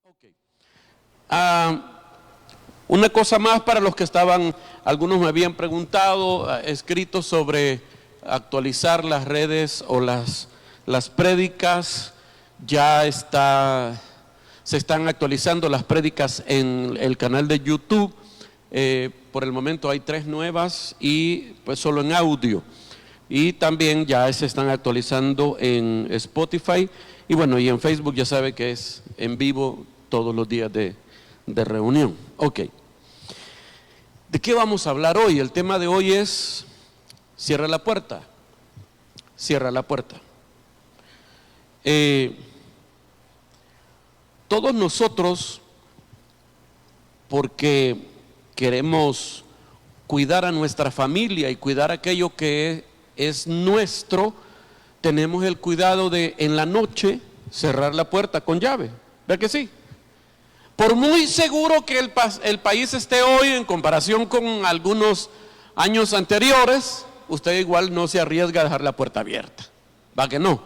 Okay. Una cosa más para los que estaban, algunos me habían preguntado, escrito sobre actualizar las redes o las prédicas. Ya se están actualizando las prédicas en el canal de YouTube. Por el momento hay 3 nuevas y pues solo en audio. Y también ya se están actualizando en Spotify. Y bueno, y en Facebook ya sabe que es en vivo todos los días de reunión. Ok. ¿De qué vamos a hablar hoy? El tema de hoy es: cierra la puerta. Cierra la puerta. Todos nosotros, porque queremos cuidar a nuestra familia y cuidar aquello que es nuestro, tenemos el cuidado de en la noche cerrar la puerta con llave. ¿Verdad que sí? Por muy seguro que el país esté hoy en comparación con algunos años anteriores, usted igual no se arriesga a dejar la puerta abierta. ¿Va que no?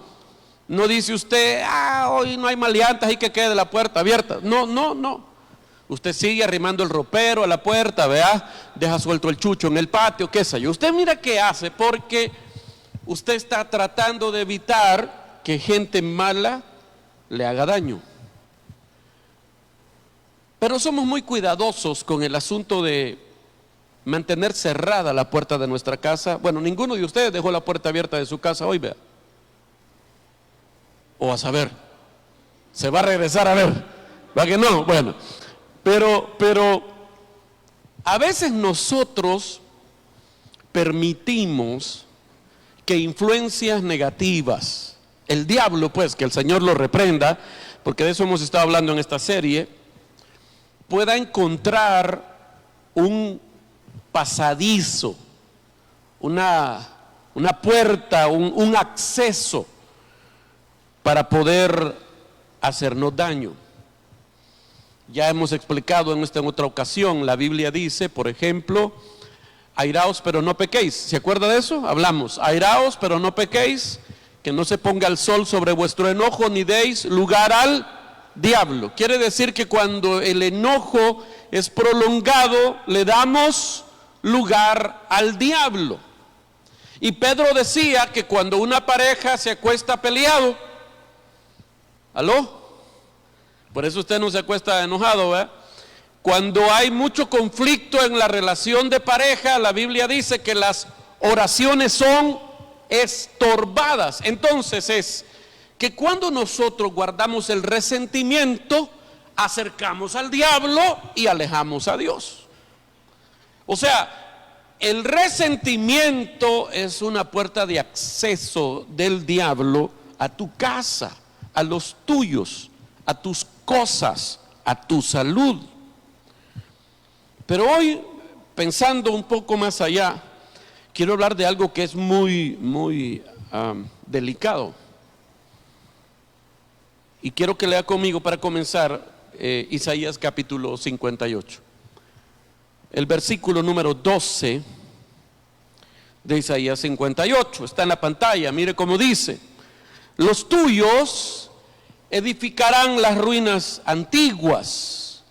No dice usted, hoy no hay maleantes y que quede la puerta abierta. No. Usted sigue arrimando el ropero a la puerta, vea, deja suelto el chucho en el patio, qué sé yo. Usted mira qué hace, porque usted está tratando de evitar que gente mala le haga daño. Pero somos muy cuidadosos con el asunto de mantener cerrada la puerta de nuestra casa. Bueno, ninguno de ustedes dejó la puerta abierta de su casa hoy, vea. O a saber, se va a regresar a ver, ¿va que no? Bueno, pero a veces nosotros permitimos que influencias negativas, el diablo pues, que el Señor lo reprenda, porque de eso hemos estado hablando en esta serie, pueda encontrar un pasadizo, una puerta, un acceso para poder hacernos daño. Ya hemos explicado en otra ocasión, la Biblia dice, por ejemplo, airaos pero no pequéis. ¿Se acuerda de eso? Hablamos, airaos pero no pequéis, que no se ponga el sol sobre vuestro enojo, ni deis lugar al diablo. Quiere decir que cuando el enojo es prolongado, le damos lugar al diablo. Y Pedro decía que cuando una pareja se acuesta peleado, ¿aló? Por eso usted no se acuesta enojado, ¿verdad? Cuando hay mucho conflicto en la relación de pareja, la Biblia dice que las oraciones son estorbadas. Entonces es que cuando nosotros guardamos el resentimiento, acercamos al diablo y alejamos a Dios. O sea, el resentimiento es una puerta de acceso del diablo a tu casa, a los tuyos, a tus cosas, a tu salud. Pero hoy, pensando un poco más allá, quiero hablar de algo que es muy delicado. Y quiero que lea conmigo para comenzar Isaías capítulo 58. El versículo número 12 de Isaías 58. Está en la pantalla, mire cómo dice: los tuyos edificarán las ruinas antiguas,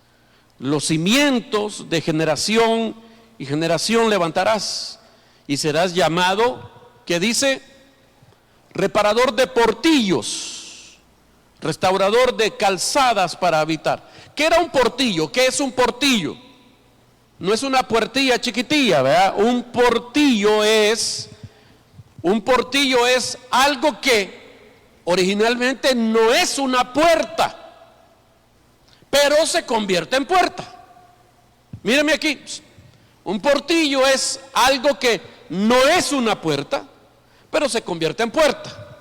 los cimientos de generación y generación levantarás, y serás llamado, ¿qué dice? Reparador de portillos, restaurador de calzadas para habitar. ¿Qué era un portillo? ¿Qué es un portillo? No es una puertilla chiquitilla, ¿verdad? Un portillo es algo que originalmente no es una puerta, pero se convierte en puerta. Míreme aquí, un portillo es algo que no es una puerta, pero se convierte en puerta.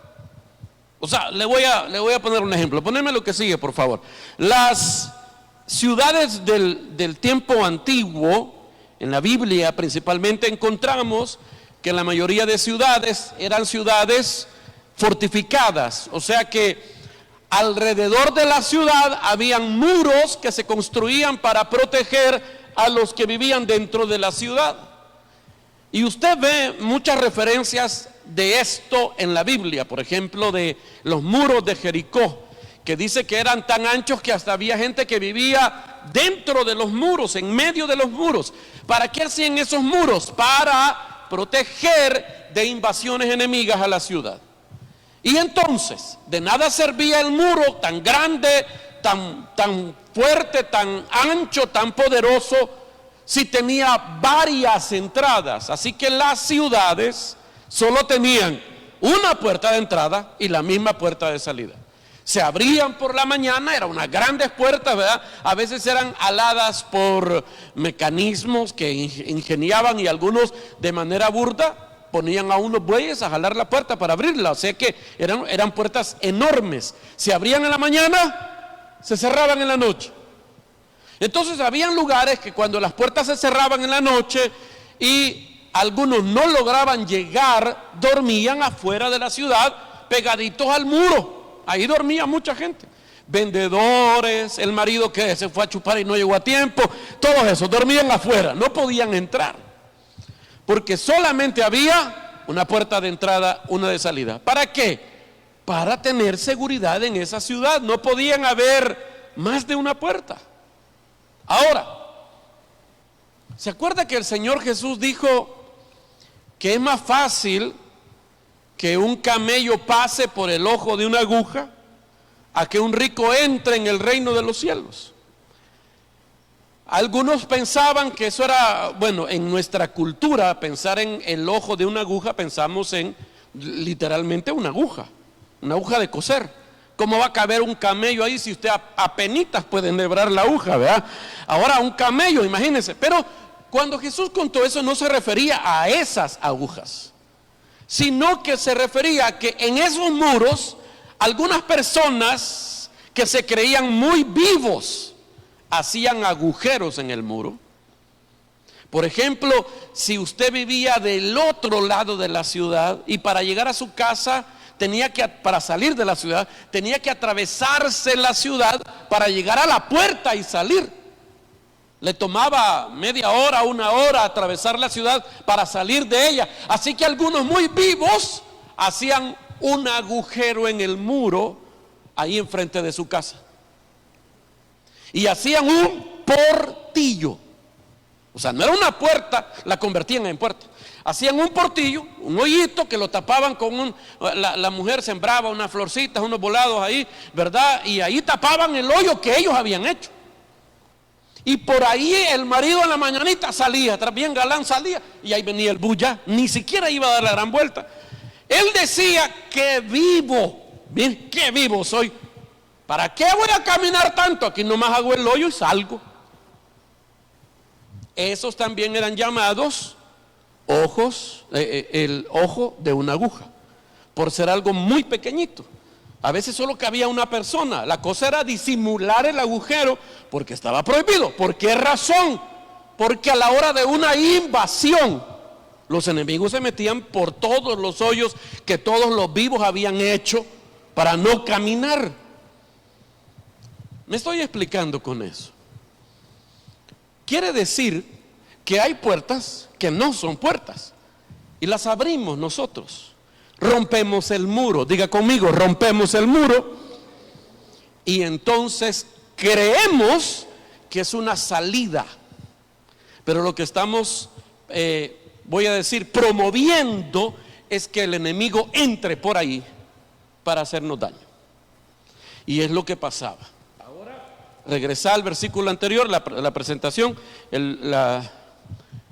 O sea, le voy a poner un ejemplo. Poneme lo que sigue, por favor. Las ciudades del tiempo antiguo, en la Biblia principalmente, encontramos que la mayoría de ciudades eran ciudades fortificadas. O sea que alrededor de la ciudad habían muros que se construían para proteger a los que vivían dentro de la ciudad. Y usted ve muchas referencias de esto en la Biblia, por ejemplo, de los muros de Jericó, que dice que eran tan anchos que hasta había gente que vivía dentro de los muros, en medio de los muros. ¿Para qué hacían esos muros? Para proteger de invasiones enemigas a la ciudad. Y entonces, de nada servía el muro tan grande, tan fuerte, tan ancho, tan poderoso, si tenía varias entradas. Así que las ciudades solo tenían una puerta de entrada y la misma puerta de salida. Se abrían por la mañana, eran unas grandes puertas, ¿verdad? A veces eran aladas por mecanismos que ingeniaban, y algunos de manera burda ponían a unos bueyes a jalar la puerta para abrirla. O sea que eran puertas enormes. Se abrían en la mañana, se cerraban en la noche. Entonces habían lugares que cuando las puertas se cerraban en la noche y algunos no lograban llegar, dormían afuera de la ciudad, pegaditos al muro. Ahí dormía mucha gente. Vendedores, el marido que se fue a chupar y no llegó a tiempo, todos esos dormían afuera, no podían entrar, porque solamente había una puerta de entrada, una de salida. ¿Para qué? Para tener seguridad en esa ciudad. No podían haber más de una puerta. Ahora, ¿se acuerda que el Señor Jesús dijo que es más fácil que un camello pase por el ojo de una aguja a que un rico entre en el reino de los cielos? Algunos pensaban que eso era, bueno, en nuestra cultura, pensar en el ojo de una aguja, pensamos en literalmente una aguja de coser. ¿Cómo va a caber un camello ahí si usted apenitas puede enhebrar la aguja, ¿verdad? Ahora un camello, imagínense. Pero cuando Jesús contó eso no se refería a esas agujas, sino que se refería a que en esos muros algunas personas que se creían muy vivos hacían agujeros en el muro. Por ejemplo, si usted vivía del otro lado de la ciudad y para llegar a su casa para salir de la ciudad, tenía que atravesarse la ciudad para llegar a la puerta y salir. Le tomaba media hora, una hora atravesar la ciudad para salir de ella. Así que algunos muy vivos hacían un agujero en el muro ahí enfrente de su casa. Y hacían un portillo. O sea, no era una puerta, la convertían en puerta. Hacían un portillo, un hoyito que lo tapaban con la mujer sembraba unas florcitas, unos volados ahí, ¿verdad? Y ahí tapaban el hoyo que ellos habían hecho. Y por ahí el marido en la mañanita salía, bien galán salía, y ahí venía el bulla, ni siquiera iba a dar la gran vuelta. Él decía, qué vivo, bien, qué vivo soy. ¿Para qué voy a caminar tanto? Aquí nomás hago el hoyo y salgo. Esos también eran llamados ojos, el ojo de una aguja, por ser algo muy pequeñito. A veces solo cabía una persona. La cosa era disimular el agujero porque estaba prohibido. ¿Por qué razón? Porque a la hora de una invasión, los enemigos se metían por todos los hoyos que todos los vivos habían hecho para no caminar. Me estoy explicando con eso. Quiere decir que hay puertas que no son puertas y las abrimos nosotros. Rompemos el muro, diga conmigo, rompemos el muro, y entonces creemos que es una salida, pero lo que estamos, voy a decir, promoviendo es que el enemigo entre por ahí para hacernos daño. Y es lo que pasaba. Ahora, regresa al versículo anterior, la presentación, la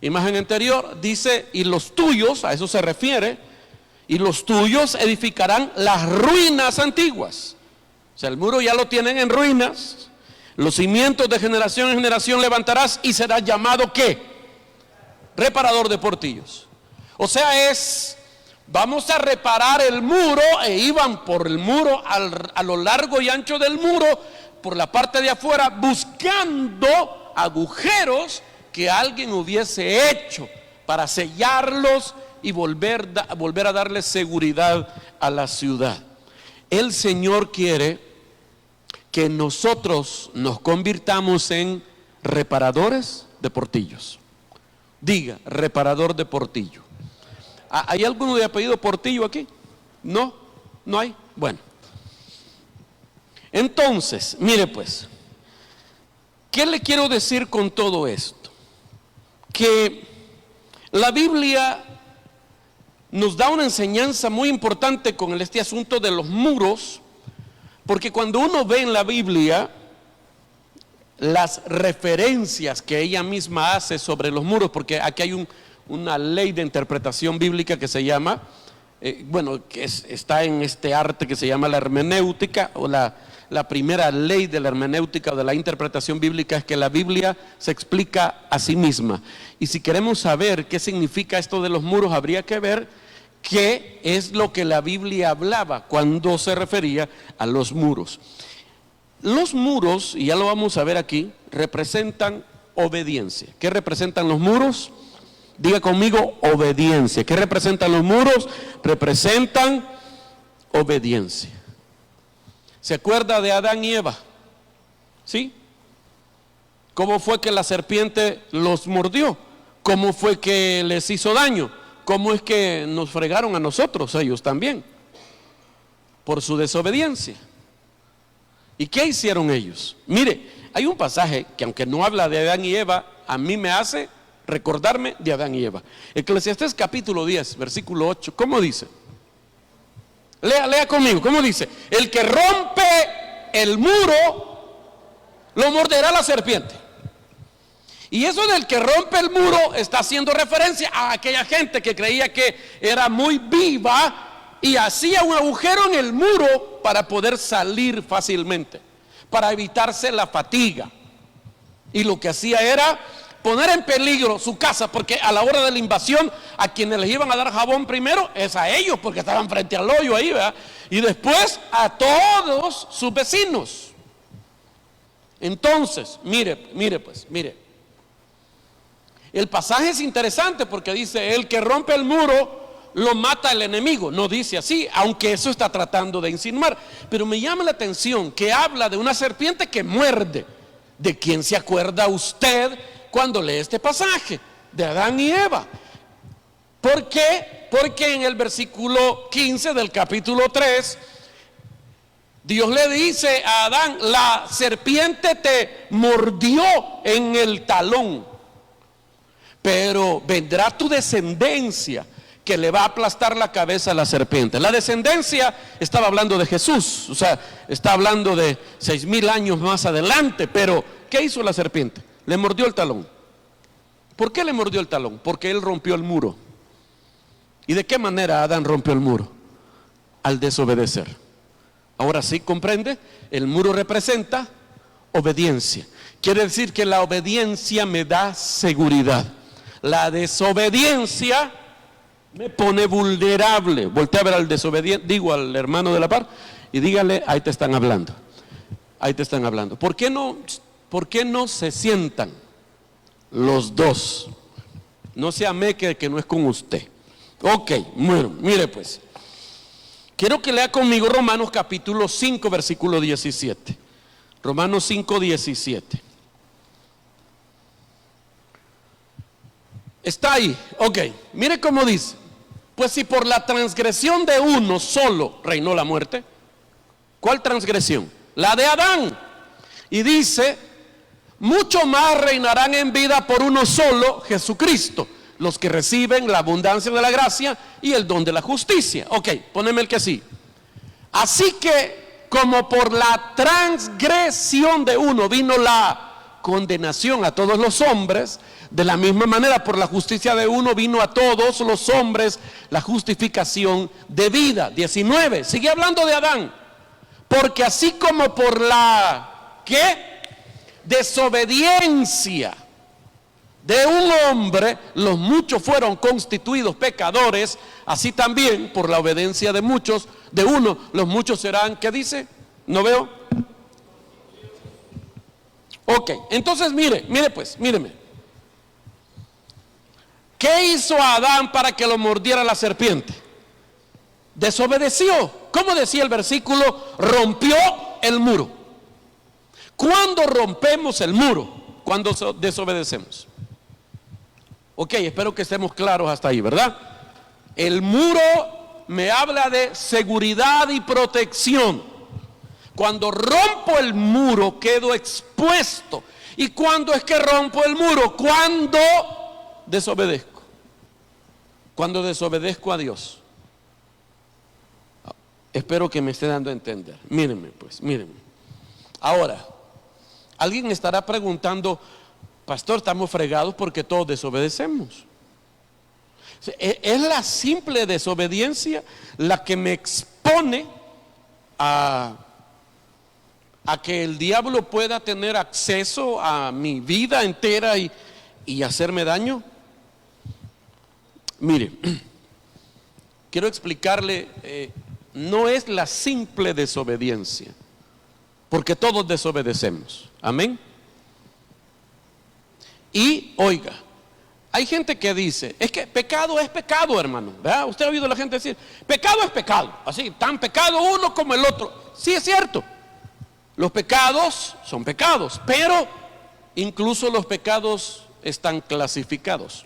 imagen anterior, dice, y los tuyos, a eso se refiere, y los tuyos edificarán las ruinas antiguas. O sea, el muro ya lo tienen en ruinas. Los cimientos de generación en generación levantarás y serás llamado ¿qué? Reparador de portillos. O sea, vamos a reparar el muro, e iban por el muro a lo largo y ancho del muro, por la parte de afuera, buscando agujeros que alguien hubiese hecho para sellarlos y volver a darle seguridad a la ciudad. El Señor quiere que nosotros nos convirtamos en reparadores de portillos. Diga, reparador de portillo. ¿Hay alguno de apellido Portillo aquí? No, no hay. Bueno, Entonces, mire pues, ¿qué le quiero decir con todo esto? Que la Biblia nos da una enseñanza muy importante con este asunto de los muros, porque cuando uno ve en la Biblia las referencias que ella misma hace sobre los muros, porque aquí hay una ley de interpretación bíblica que se llama, está en este arte que se llama la hermenéutica, o la primera ley de la hermenéutica o de la interpretación bíblica es que la Biblia se explica a sí misma. Y si queremos saber qué significa esto de los muros, habría que ver qué es lo que la Biblia hablaba cuando se refería a los muros. Los muros, y ya lo vamos a ver aquí, representan obediencia. ¿Qué representan los muros? Diga conmigo, obediencia. ¿Qué representan los muros? Representan obediencia. ¿Se acuerda de Adán y Eva? ¿Sí? ¿Cómo fue que la serpiente los mordió? ¿Cómo fue que les hizo daño? ¿Cómo es que nos fregaron a nosotros, ellos también? Por su desobediencia. ¿Y qué hicieron ellos? Mire, hay un pasaje que aunque no habla de Adán y Eva, a mí me hace recordarme de Adán y Eva. Eclesiastés capítulo 10, versículo 8, ¿cómo dice? Lea conmigo, ¿cómo dice? El que rompe el muro, lo morderá la serpiente. Y eso del que rompe el muro está haciendo referencia a aquella gente que creía que era muy viva y hacía un agujero en el muro para poder salir fácilmente, para evitarse la fatiga. Y lo que hacía era poner en peligro su casa, porque a la hora de la invasión a quienes les iban a dar jabón primero es a ellos, porque estaban frente al hoyo ahí, ¿verdad? Y después a todos sus vecinos. Entonces, mire, el pasaje es interesante porque dice: el que rompe el muro lo mata el enemigo. No dice así, aunque eso está tratando de insinuar, pero me llama la atención que habla de una serpiente que muerde. ¿De quién se acuerda usted cuando lee este pasaje? De Adán y Eva. ¿Por qué? Porque en el versículo 15 del capítulo 3 Dios le dice a Adán: la serpiente te mordió en el talón, pero vendrá tu descendencia que le va a aplastar la cabeza a la serpiente. La descendencia estaba hablando de Jesús, o sea, está hablando de 6,000 años más adelante. Pero ¿qué hizo la serpiente? Le mordió el talón. ¿Por qué le mordió el talón? Porque él rompió el muro. ¿Y de qué manera Adán rompió el muro? Al desobedecer. Ahora sí, ¿comprende? El muro representa obediencia. Quiere decir que la obediencia me da seguridad. La desobediencia me pone vulnerable. Voltea a ver al desobediente, digo al hermano de la par, y dígale: ahí te están hablando. Ahí te están hablando. ¿Por qué no se sientan los dos? No se ameque que no es con usted. Ok, bueno, mire pues. Quiero que lea conmigo Romanos capítulo 5, versículo 17. Romanos 5, 17. Está ahí, ok. Mire cómo dice: pues si por la transgresión de uno solo reinó la muerte. ¿Cuál transgresión? La de Adán. Y dice: mucho más reinarán en vida por uno solo, Jesucristo, los que reciben la abundancia de la gracia y el don de la justicia. Ok, poneme el que sí. Así que como por la transgresión de uno vino la condenación a todos los hombres, de la misma manera por la justicia de uno vino a todos los hombres la justificación de vida. 19, sigue hablando de Adán. Porque así como por la ¿qué? Desobediencia de un hombre los muchos fueron constituidos pecadores, así también por la obediencia de muchos, de uno, los muchos serán, ¿qué dice? ¿No veo? Ok, entonces míreme. ¿Qué hizo Adán para que lo mordiera la serpiente? Desobedeció. ¿Cómo decía el versículo? Rompió el muro. ¿Cuándo rompemos el muro? Cuando desobedecemos. Ok, espero que estemos claros hasta ahí, ¿verdad? El muro me habla de seguridad y protección. Cuando rompo el muro, quedo expuesto. ¿Y cuándo es que rompo el muro? Cuando desobedezco. Cuando desobedezco a Dios. Espero que me esté dando a entender. Mírenme pues, mírenme. Ahora, alguien estará preguntando, pastor, estamos fregados porque todos desobedecemos. Es la simple desobediencia la que me expone a que el diablo pueda tener acceso a mi vida entera y hacerme daño. Mire, quiero explicarle, no es la simple desobediencia, porque todos desobedecemos, amén. Y oiga, hay gente que dice, es que pecado es pecado, hermano, ¿verdad? Usted ha oído a la gente decir, pecado es pecado, así, tan pecado uno como el otro. Sí, es cierto, los pecados son pecados, pero incluso los pecados están clasificados.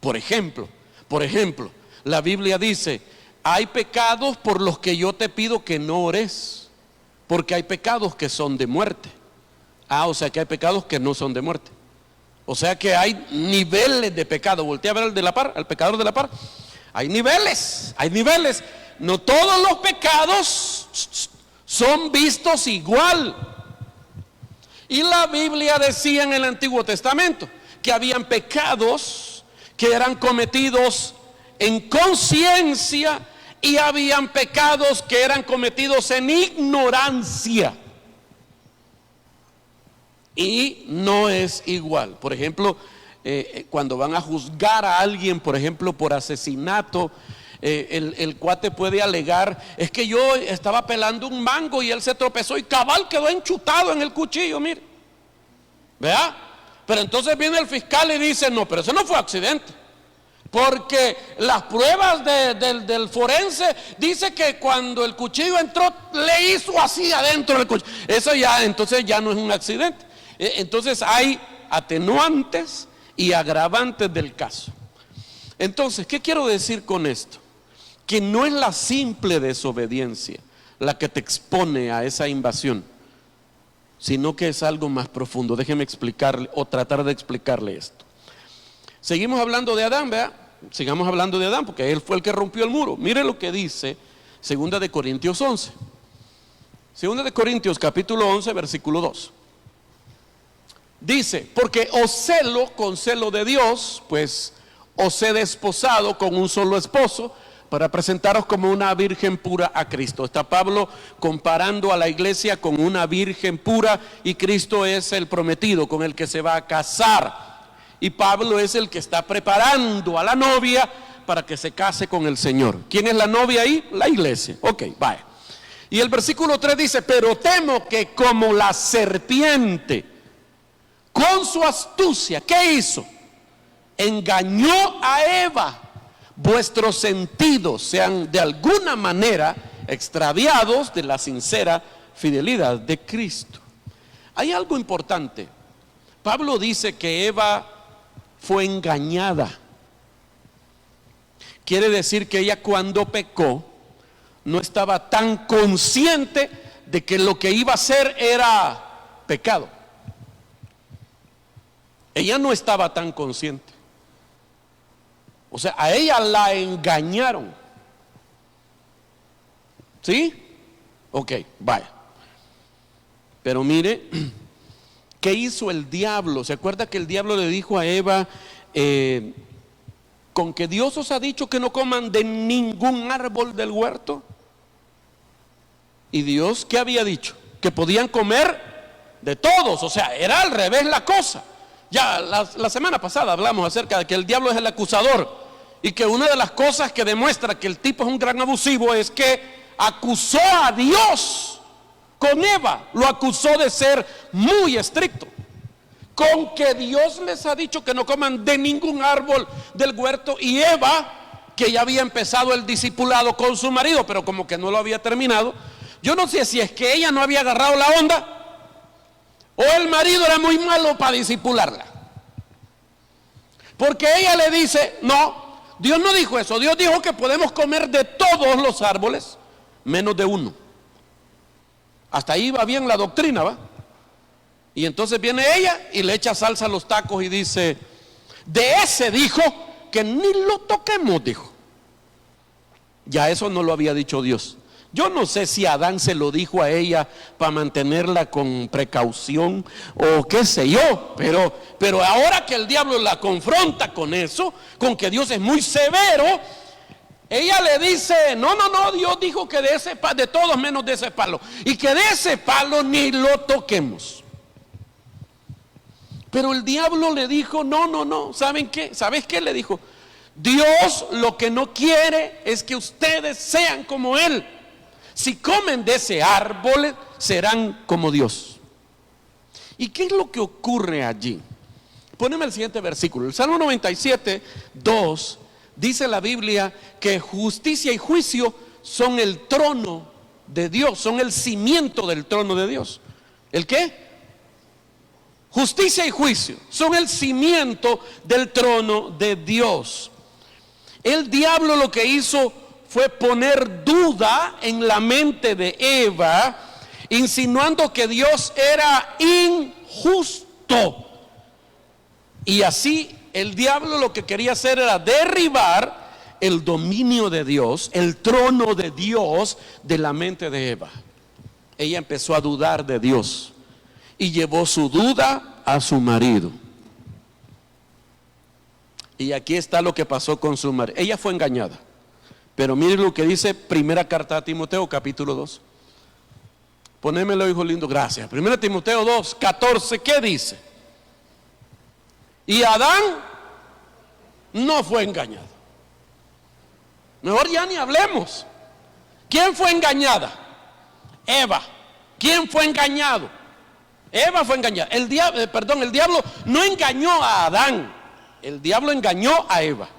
Por ejemplo, la Biblia dice, hay pecados por los que yo te pido que no ores, porque hay pecados que son de muerte. O sea que hay pecados que no son de muerte. O sea que hay niveles de pecado. Voltea a ver al de la par, al pecador de la par. Hay niveles, hay niveles. No todos los pecados son vistos igual. Y la Biblia decía en el Antiguo Testamento que habían pecados que eran cometidos en conciencia y habían pecados que eran cometidos en ignorancia. Y no es igual. Por ejemplo, cuando van a juzgar a alguien, por ejemplo, por asesinato, el cuate puede alegar, es que yo estaba pelando un mango y él se tropezó y cabal quedó enchutado en el cuchillo, mire. ¿Vea? Pero entonces viene el fiscal y dice, no, pero eso no fue accidente. Porque las pruebas del forense dice que cuando el cuchillo entró, le hizo así adentro del cuchillo. Eso ya, entonces ya no es un accidente. Entonces hay atenuantes y agravantes del caso. Entonces, ¿qué quiero decir con esto? Que no es la simple desobediencia la que te expone a esa invasión, sino que es algo más profundo. Déjeme explicarle o tratar de explicarle esto. Seguimos hablando de Adán, ¿verdad? Sigamos hablando de Adán porque él fue el que rompió el muro. Mire lo que dice 2 de Corintios 11. 2 de Corintios capítulo 11 versículo 2. Dice, porque os celo con celo de Dios, pues os he desposado con un solo esposo para presentaros como una virgen pura a Cristo. Está Pablo comparando a la iglesia con una virgen pura y Cristo es el prometido con el que se va a casar. Y Pablo es el que está preparando a la novia para que se case con el Señor. ¿Quién es la novia ahí? La iglesia. Ok, vaya. Y el versículo 3 dice, pero temo que como la serpiente con su astucia, ¿qué hizo? Engañó a Eva. Vuestros sentidos sean de alguna manera extraviados de la sincera fidelidad de Cristo. Hay algo importante. Pablo dice que Eva fue engañada. Quiere decir que ella cuando pecó no estaba tan consciente de que lo que iba a hacer era pecado. Ella no estaba tan consciente. O sea, a ella la engañaron. ¿Sí? Ok, vaya. Pero mire, ¿qué hizo el diablo? ¿Se acuerda que el diablo le dijo a Eva, con que Dios os ha dicho que no coman de ningún árbol del huerto? ¿Y Dios qué había dicho? Que podían comer de todos. O sea, era al revés la cosa. Ya la semana pasada hablamos acerca de que el diablo es el acusador y que una de las cosas que demuestra que el tipo es un gran abusivo es que acusó a Dios con Eva, lo acusó de ser muy estricto. Con que Dios les ha dicho que no coman de ningún árbol del huerto, y Eva, que ya había empezado el discipulado con su marido, pero como que no lo había terminado. Yo no sé si es que ella no había agarrado la onda o el marido era muy malo para discipularla, porque ella le dice, no, Dios no dijo eso. Dios dijo que podemos comer de todos los árboles menos de uno. Hasta ahí va bien la doctrina, ¿va? Y entonces viene ella y le echa salsa a los tacos y dice, de ese dijo que ni lo toquemos, dijo. Ya eso no lo había dicho Dios. Yo no sé si Adán se lo dijo a ella para mantenerla con precaución o qué sé yo, pero ahora que el diablo la confronta con eso, con que Dios es muy severo, ella le dice, no, Dios dijo que de todos menos de ese palo, y que de ese palo ni lo toquemos. Pero el diablo le dijo, no, ¿saben qué? ¿Sabes qué? Le dijo, Dios lo que no quiere es que ustedes sean como Él. Si comen de ese árbol, serán como Dios. ¿Y qué es lo que ocurre allí? Poneme el siguiente versículo. El Salmo 97, 2, dice la Biblia que justicia y juicio son el trono de Dios, son el cimiento del trono de Dios. ¿El qué? Justicia y juicio son el cimiento del trono de Dios. El diablo lo que hizo fue poner duda en la mente de Eva, insinuando que Dios era injusto. Y así el diablo lo que quería hacer era derribar el dominio de Dios, el trono de Dios de la mente de Eva. Ella empezó a dudar de Dios y llevó su duda a su marido. Y aquí está lo que pasó con su marido. Ella fue engañada. Pero mire lo que dice primera carta a Timoteo, capítulo 2. Ponémelo, hijo lindo, gracias. Primera Timoteo 2, 14, ¿qué dice? Y Adán no fue engañado. Mejor ya ni hablemos. ¿Quién fue engañada? Eva. ¿Quién fue engañado? Eva fue engañada. El diablo no engañó a Adán. El diablo engañó a Eva.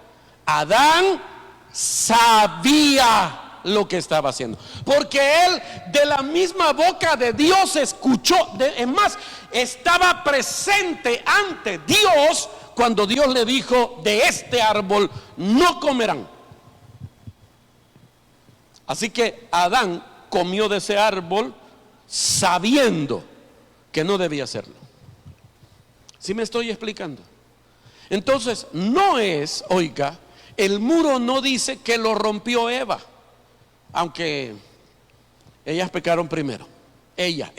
Adán sabía lo que estaba haciendo, porque él de la misma boca de Dios escuchó, es más, estaba presente ante Dios cuando Dios le dijo, de este árbol no comerán. Así que Adán comió de ese árbol sabiendo que no debía hacerlo. ¿Sí me estoy explicando? Entonces no es, oiga, el muro no dice que lo rompió Eva, aunque ellas pecaron primero. Ella,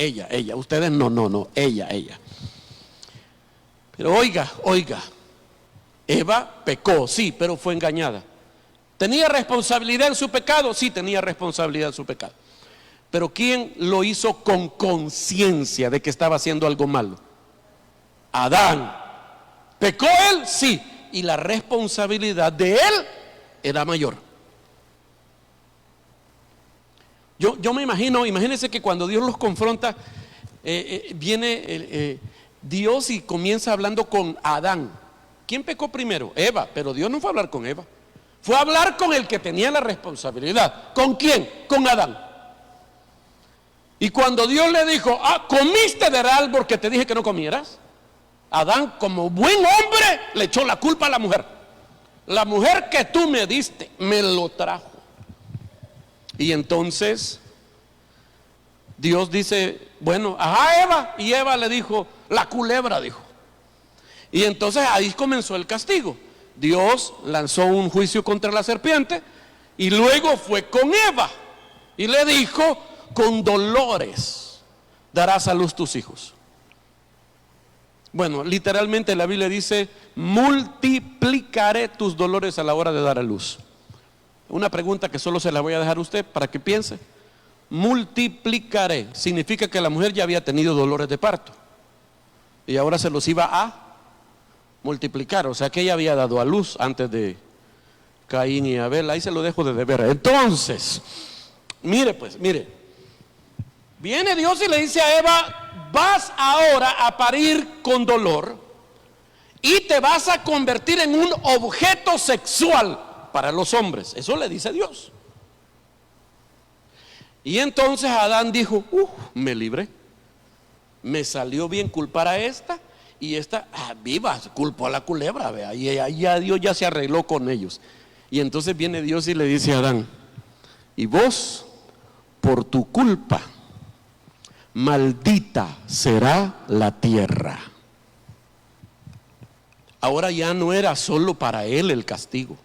ustedes no, ella. Pero oiga, Eva pecó, sí, pero fue engañada. ¿Tenía responsabilidad en su pecado? Sí, tenía responsabilidad en su pecado. Pero ¿quién lo hizo con conciencia de que estaba haciendo algo malo? Adán. ¿Pecó él? Sí. Y la responsabilidad de él era mayor. Yo me imagínense que cuando Dios los confronta, viene Dios y comienza hablando con Adán. ¿Quién pecó primero? Eva, pero Dios no fue a hablar con Eva. Fue a hablar con el que tenía la responsabilidad. ¿Con quién? Con Adán. Y cuando Dios le dijo, comiste del árbol que te dije que no comieras, Adán, como buen hombre, le echó la culpa a la mujer. La mujer que tú me diste, me lo trajo. Y entonces Dios dice, bueno, Eva. Y Eva le dijo, la culebra, dijo. Y entonces ahí comenzó el castigo. Dios lanzó un juicio contra la serpiente y luego fue con Eva y le dijo, con dolores darás a luz tus hijos. Bueno, literalmente la Biblia dice, multiplicaré tus dolores a la hora de dar a luz. Una pregunta que solo se la voy a dejar a usted para que piense. Multiplicaré significa que la mujer ya había tenido dolores de parto y ahora se los iba a multiplicar, o sea que ella había dado a luz antes de Caín y Abel. Ahí se lo dejo de deber. Entonces, mire, viene Dios y le dice a Eva, vas ahora a parir con dolor y te vas a convertir en un objeto sexual para los hombres. Eso le dice Dios. Y entonces Adán dijo, me libré, me salió bien culpar a esta. Y esta, viva, culpó a la culebra, vea, y ya Dios ya se arregló con ellos. Y entonces viene Dios y le dice a Adán, y vos, por tu culpa, maldita será la tierra. Ahora ya no era solo para él el castigo,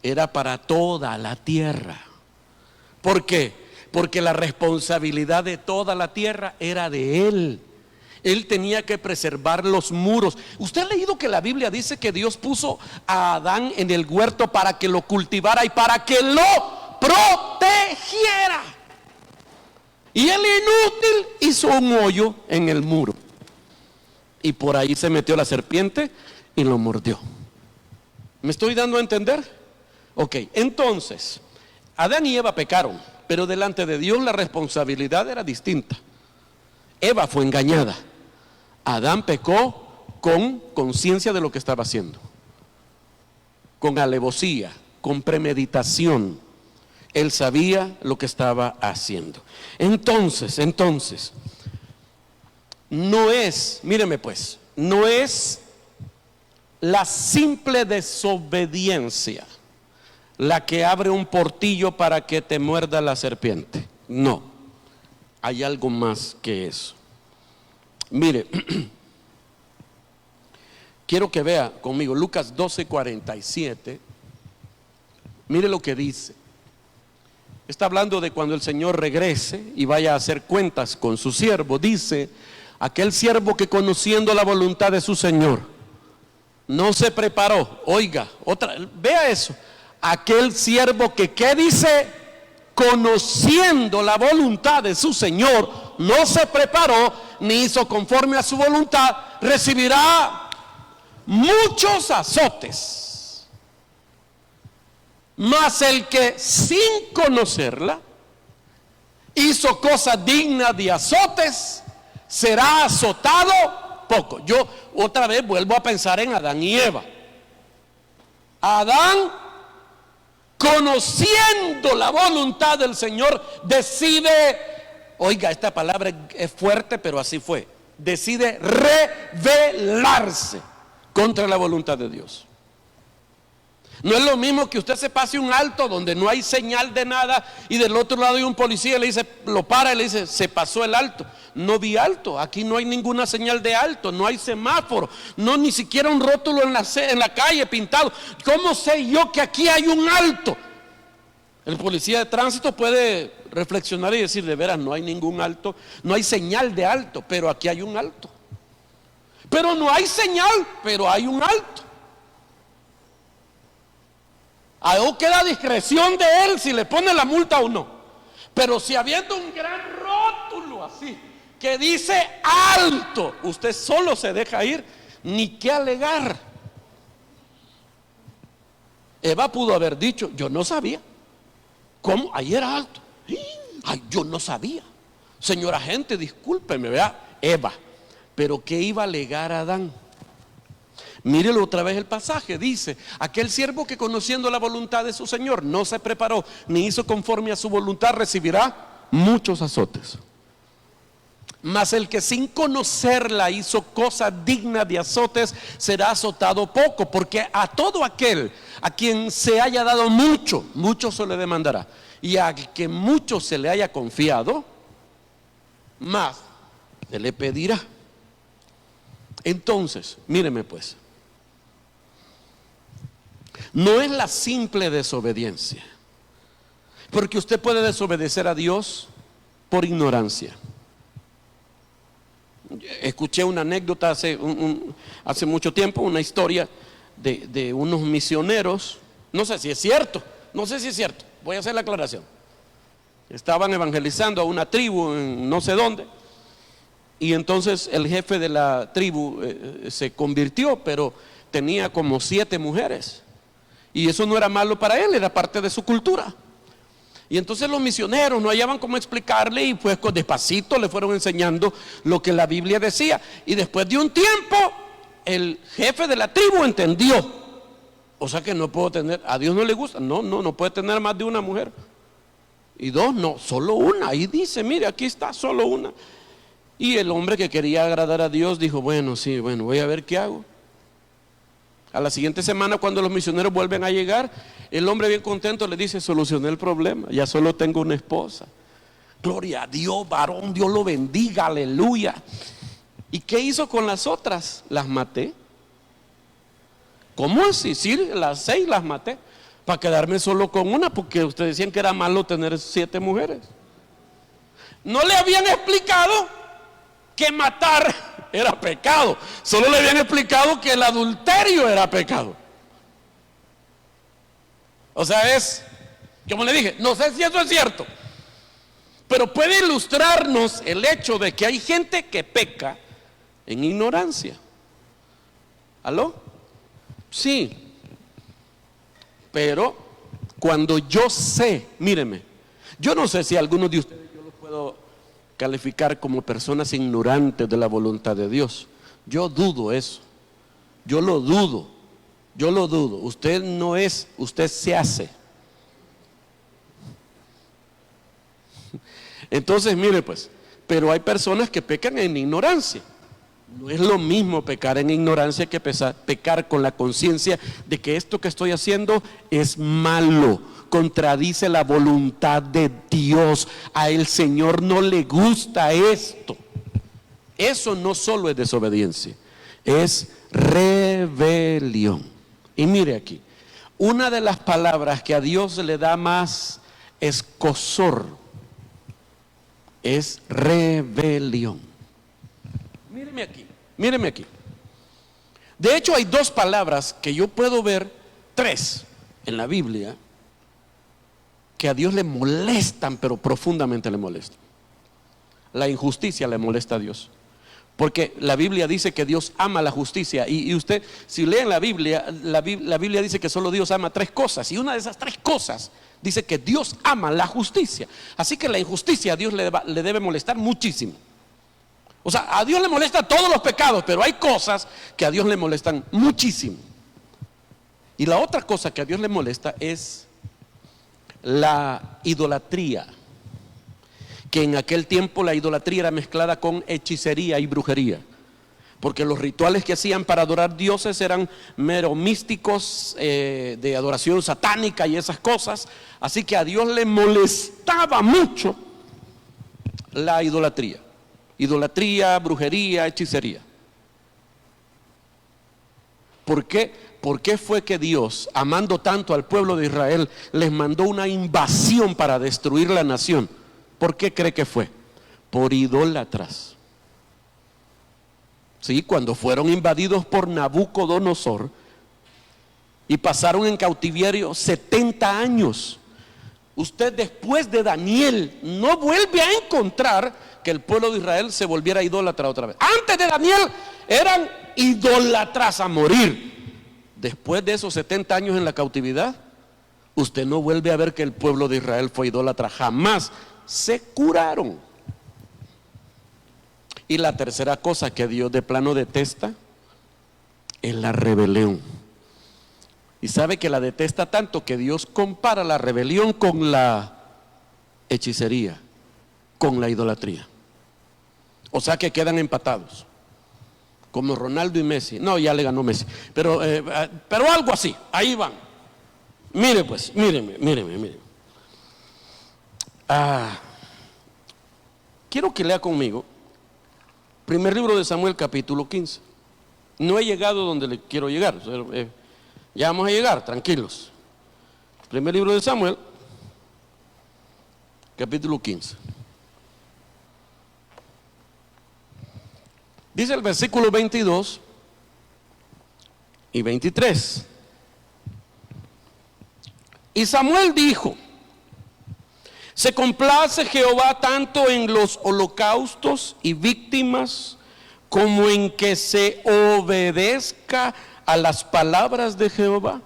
era para toda la tierra. ¿Por qué? Porque la responsabilidad de toda la tierra era de él. Él tenía que preservar los muros. ¿Usted ha leído que la Biblia dice que Dios puso a Adán en el huerto para que lo cultivara y para que lo protegiera? Y el inútil hizo un hoyo en el muro. Y por ahí se metió la serpiente y lo mordió. ¿Me estoy dando a entender? Ok, entonces, Adán y Eva pecaron, pero delante de Dios la responsabilidad era distinta. Eva fue engañada. Adán pecó con conciencia de lo que estaba haciendo, con alevosía, con premeditación. Él sabía lo que estaba haciendo. Entonces, no es, míreme pues, no es la simple desobediencia la que abre un portillo para que te muerda la serpiente. No, hay algo más que eso. Mire, quiero que vea conmigo Lucas 12:47. Mire lo que dice. Está hablando de cuando el Señor regrese y vaya a hacer cuentas con su siervo. Dice, aquel siervo que conociendo la voluntad de su Señor no se preparó. Oiga, vea eso. Aquel siervo que, ¿qué dice? Conociendo la voluntad de su Señor, no se preparó ni hizo conforme a su voluntad, recibirá muchos azotes. Mas el que sin conocerla hizo cosas dignas de azotes, será azotado poco. Yo otra vez vuelvo a pensar en Adán y Eva. Adán, conociendo la voluntad del Señor, decide, oiga, esta palabra es fuerte, pero así fue, decide rebelarse contra la voluntad de Dios. No es lo mismo que usted se pase un alto donde no hay señal de nada y del otro lado hay un policía y le dice, lo para y le dice, se pasó el alto. No vi alto, aquí no hay ninguna señal de alto, no hay semáforo, no ni siquiera un rótulo en la calle pintado. ¿Cómo sé yo que aquí hay un alto? El policía de tránsito puede reflexionar y decir, de veras, no hay ningún alto, no hay señal de alto, pero aquí hay un alto. Pero no hay señal, pero hay un alto. Ahí queda a discreción de él si le pone la multa o no. Pero si habiendo un gran rótulo así que dice alto, usted solo se deja ir, ni qué alegar. Eva pudo haber dicho, yo no sabía. ¿Cómo? Ahí era alto. Ay, yo no sabía. Señora gente, discúlpeme, vea, Eva. Pero ¿qué iba a alegar Adán? Mírelo otra vez el pasaje, dice, aquel siervo que conociendo la voluntad de su Señor no se preparó ni hizo conforme a su voluntad, recibirá muchos azotes. Mas el que sin conocerla hizo cosa digna de azotes, será azotado poco, porque a todo aquel a quien se haya dado mucho, mucho se le demandará, y a que mucho se le haya confiado, más se le pedirá. Entonces, míreme pues, no es la simple desobediencia, porque usted puede desobedecer a Dios por ignorancia. Escuché una anécdota hace mucho tiempo, una historia de unos misioneros, no sé si es cierto, voy a hacer la aclaración. Estaban evangelizando a una tribu en no sé dónde, y entonces el jefe de la tribu se convirtió, pero tenía como 7 mujeres, y eso no era malo para él, era parte de su cultura. Y entonces los misioneros no hallaban cómo explicarle, y pues despacito le fueron enseñando lo que la Biblia decía. Y después de un tiempo, el jefe de la tribu entendió. O sea que no puedo tener, a Dios no le gusta, no puede tener más de una mujer. Y 2, no, solo una. Ahí dice, mire, aquí está, solo una. Y el hombre que quería agradar a Dios dijo, bueno, voy a ver qué hago. A la siguiente semana, cuando los misioneros vuelven a llegar, el hombre bien contento le dice, solucioné el problema, ya solo tengo una esposa. Gloria a Dios, varón, Dios lo bendiga, aleluya. ¿Y qué hizo con las otras? Las maté. ¿Cómo así? Sí, las 6 las maté para quedarme solo con una, porque ustedes decían que era malo tener 7 mujeres. No le habían explicado que matar era pecado, solo le habían explicado que el adulterio era pecado. O sea, es, como le dije, no sé si eso es cierto, pero puede ilustrarnos el hecho de que hay gente que peca en ignorancia. ¿Aló? Sí. Pero cuando yo sé, míreme, yo no sé si algunos de ustedes yo los puedo calificar como personas ignorantes de la voluntad de Dios. Yo dudo eso. Yo lo dudo. Usted no es, usted se hace. Entonces, mire pues, pero hay personas que pecan en ignorancia. No es lo mismo pecar en ignorancia que pecar con la conciencia de que esto que estoy haciendo es malo, contradice la voluntad de Dios. A el Señor no le gusta esto. Eso no solo es desobediencia, es rebelión. Y mire aquí, una de las palabras que a Dios le da más escozor es rebelión. Míreme aquí. De hecho, hay 2 palabras que yo puedo ver, 3 en la Biblia, que a Dios le molestan, pero profundamente le molestan. La injusticia le molesta a Dios, porque la Biblia dice que Dios ama la justicia. Y usted, si lee en la Biblia dice que solo Dios ama 3 cosas. Y una de esas 3 cosas dice que Dios ama la justicia. Así que la injusticia a Dios le debe molestar muchísimo. O sea, a Dios le molestan todos los pecados, pero hay cosas que a Dios le molestan muchísimo. Y la otra cosa que a Dios le molesta es la idolatría. Que en aquel tiempo la idolatría era mezclada con hechicería y brujería. Porque los rituales que hacían para adorar dioses eran mero místicos, de adoración satánica y esas cosas. Así que a Dios le molestaba mucho la idolatría. Idolatría, brujería, hechicería. ¿Por qué? ¿Por qué fue que Dios, amando tanto al pueblo de Israel, les mandó una invasión para destruir la nación? ¿Por qué cree que fue? Por idólatras. Sí, cuando fueron invadidos por Nabucodonosor y pasaron en cautiverio 70 años. Usted después de Daniel no vuelve a encontrar que el pueblo de Israel se volviera idólatra otra vez. Antes de Daniel eran idólatras a morir. Después de esos 70 años en la cautividad, usted no vuelve a ver que el pueblo de Israel fue idólatra. Jamás. Se curaron. Y la tercera cosa que Dios de plano detesta es la rebelión. Y sabe que la detesta tanto que Dios compara la rebelión con la hechicería, con la idolatría. O sea que quedan empatados, como Ronaldo y Messi. No, ya le ganó Messi, pero algo así, ahí van. Mire pues, míreme. Quiero que lea conmigo primer libro de Samuel, capítulo 15. No he llegado donde le quiero llegar, ya vamos a llegar, tranquilos. Primer libro de Samuel, capítulo 15. Dice el versículo 22 y 23. Y Samuel dijo: se complace Jehová tanto en los holocaustos y víctimas como en que se obedezca a las palabras de Jehová.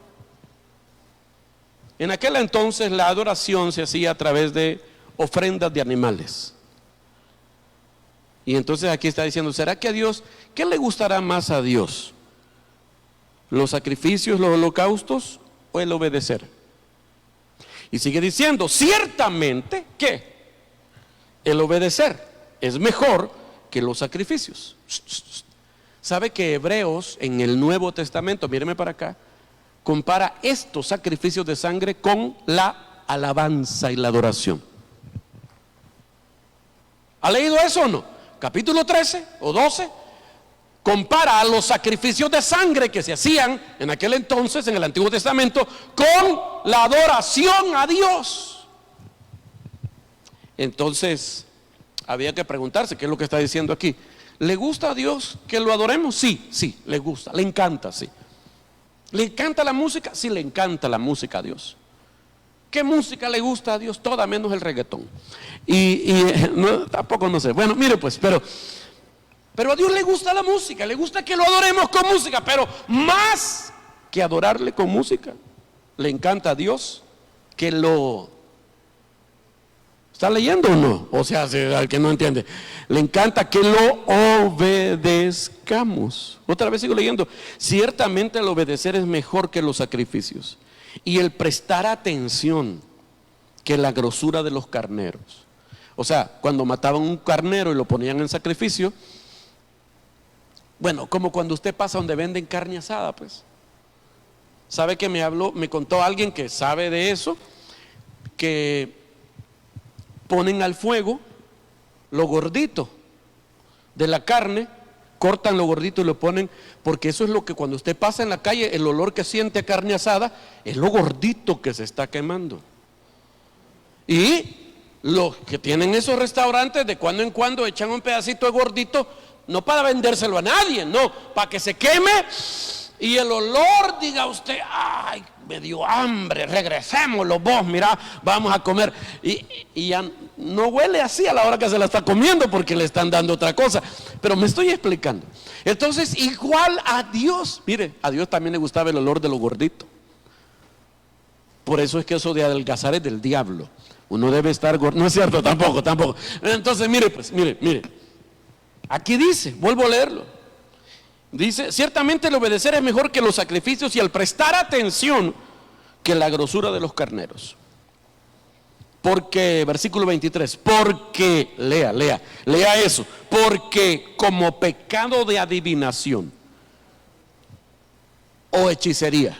En aquel entonces la adoración se hacía a través de ofrendas de animales. Y entonces aquí está diciendo, ¿será que a Dios, qué le gustará más a Dios? ¿Los sacrificios, los holocaustos o el obedecer? Y sigue diciendo, ciertamente que el obedecer es mejor que los sacrificios. ¿Sabe que Hebreos en el Nuevo Testamento, míreme para acá, compara estos sacrificios de sangre con la alabanza y la adoración? ¿Ha leído eso o no? Capítulo 13 o 12 compara a los sacrificios de sangre que se hacían en aquel entonces, en el Antiguo Testamento, con la adoración a Dios. Entonces, había que preguntarse, ¿qué es lo que está diciendo aquí? ¿Le gusta a Dios que lo adoremos? Sí, sí, le gusta, le encanta, sí. ¿Le encanta la música? Sí, le encanta la música a Dios. ¿Qué música le gusta a Dios? Toda menos el reggaetón. No, tampoco no sé. Bueno, mire pues, pero a Dios le gusta la música, le gusta que lo adoremos con música, pero más que adorarle con música, le encanta a Dios que lo... ¿Está leyendo o no? O sea, al que no entiende, le encanta que lo obedezcamos. Otra vez sigo leyendo. Ciertamente el obedecer es mejor que los sacrificios, y el prestar atención que la grosura de los carneros. O sea, cuando mataban un carnero y lo ponían en sacrificio, bueno, como cuando usted pasa donde venden carne asada, pues. ¿Sabe que me contó alguien que sabe de eso? Que ponen al fuego lo gordito de la carne, cortan lo gordito y lo ponen, porque eso es lo que cuando usted pasa en la calle, el olor que siente a carne asada es lo gordito que se está quemando. Y los que tienen esos restaurantes de cuando en cuando echan un pedacito de gordito, no para vendérselo a nadie, no, para que se queme y el olor diga usted, ay, me dio hambre, regresémoslo vos, mira, vamos a comer. Y ya no huele así a la hora que se la está comiendo porque le están dando otra cosa. Pero me estoy explicando. Entonces, igual a Dios, mire, a Dios también le gustaba el olor de lo gordito. Por eso es que eso de adelgazar es del diablo. Uno debe estar gordo. No es cierto, tampoco. Entonces, mire, pues, mire. Aquí dice, vuelvo a leerlo. Dice, ciertamente el obedecer es mejor que los sacrificios y el prestar atención que la grosura de los carneros. Porque, versículo 23, porque, lea eso, porque como pecado de adivinación o hechicería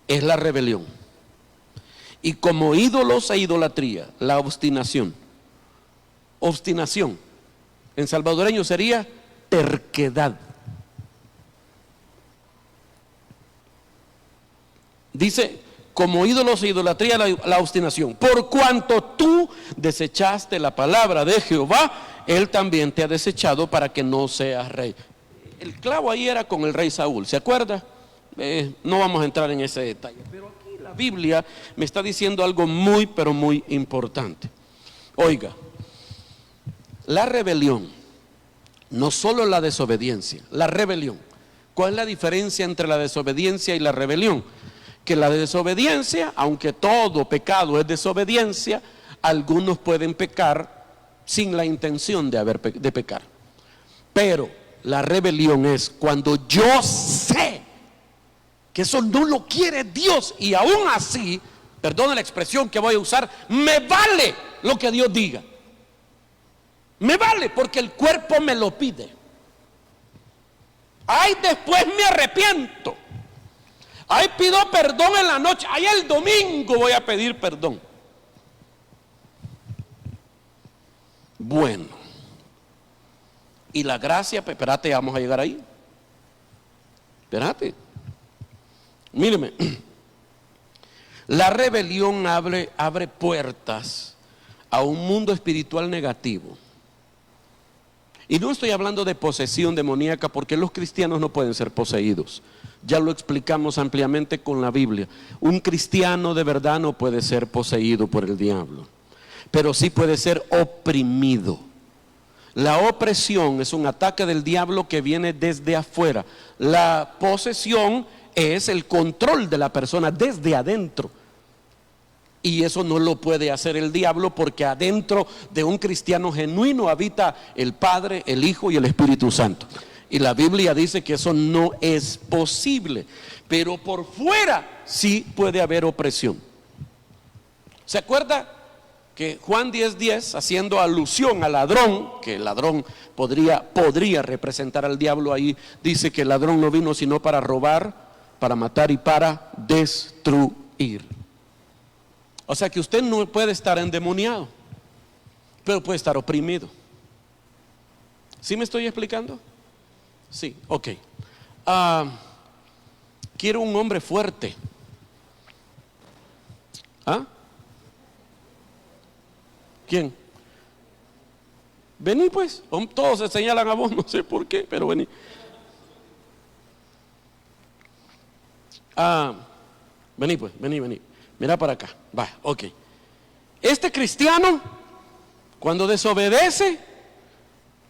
es la rebelión, y como ídolos e idolatría, la obstinación, en salvadoreño sería terquedad. Dice, como ídolos e idolatría, la obstinación. Por cuanto tú desechaste la palabra de Jehová, Él también te ha desechado para que no seas rey. El clavo ahí era con el rey Saúl, ¿se acuerda? No vamos a entrar en ese detalle, pero aquí la Biblia me está diciendo algo muy, pero muy importante. Oiga, la rebelión, no solo la desobediencia, la rebelión. ¿Cuál es la diferencia entre la desobediencia y la rebelión? Que la desobediencia, aunque todo pecado es desobediencia, algunos pueden pecar sin la intención de pecar. Pero la rebelión es cuando yo sé que eso no lo quiere Dios y aún así, perdone la expresión que voy a usar, me vale lo que Dios diga. Me vale porque el cuerpo me lo pide. Ay, después me arrepiento. Ay, pido perdón en la noche. Ay, el domingo voy a pedir perdón. Bueno. Y la gracia, espérate, vamos a llegar ahí. Espérate. Míreme. La rebelión abre puertas a un mundo espiritual negativo. Y no estoy hablando de posesión demoníaca, porque los cristianos no pueden ser poseídos. Ya lo explicamos ampliamente con la Biblia. Un cristiano de verdad no puede ser poseído por el diablo, pero sí puede ser oprimido. La opresión es un ataque del diablo que viene desde afuera. La posesión es el control de la persona desde adentro. Y eso no lo puede hacer el diablo, porque adentro de un cristiano genuino habita el Padre, el Hijo y el Espíritu Santo. Y la Biblia dice que eso no es posible, pero por fuera sí puede haber opresión. ¿Se acuerda que Juan 10:10, haciendo alusión al ladrón, que el ladrón podría representar al diablo ahí, dice que el ladrón no vino sino para robar, para matar y para destruir? O sea que usted no puede estar endemoniado, pero puede estar oprimido. ¿Sí me estoy explicando? Sí, ok. Quiero un hombre fuerte. ¿Ah? ¿Quién? Vení pues, todos se señalan a vos, no sé por qué, pero vení. Vení pues, vení. Mira para acá, va, ok. Este cristiano, cuando desobedece,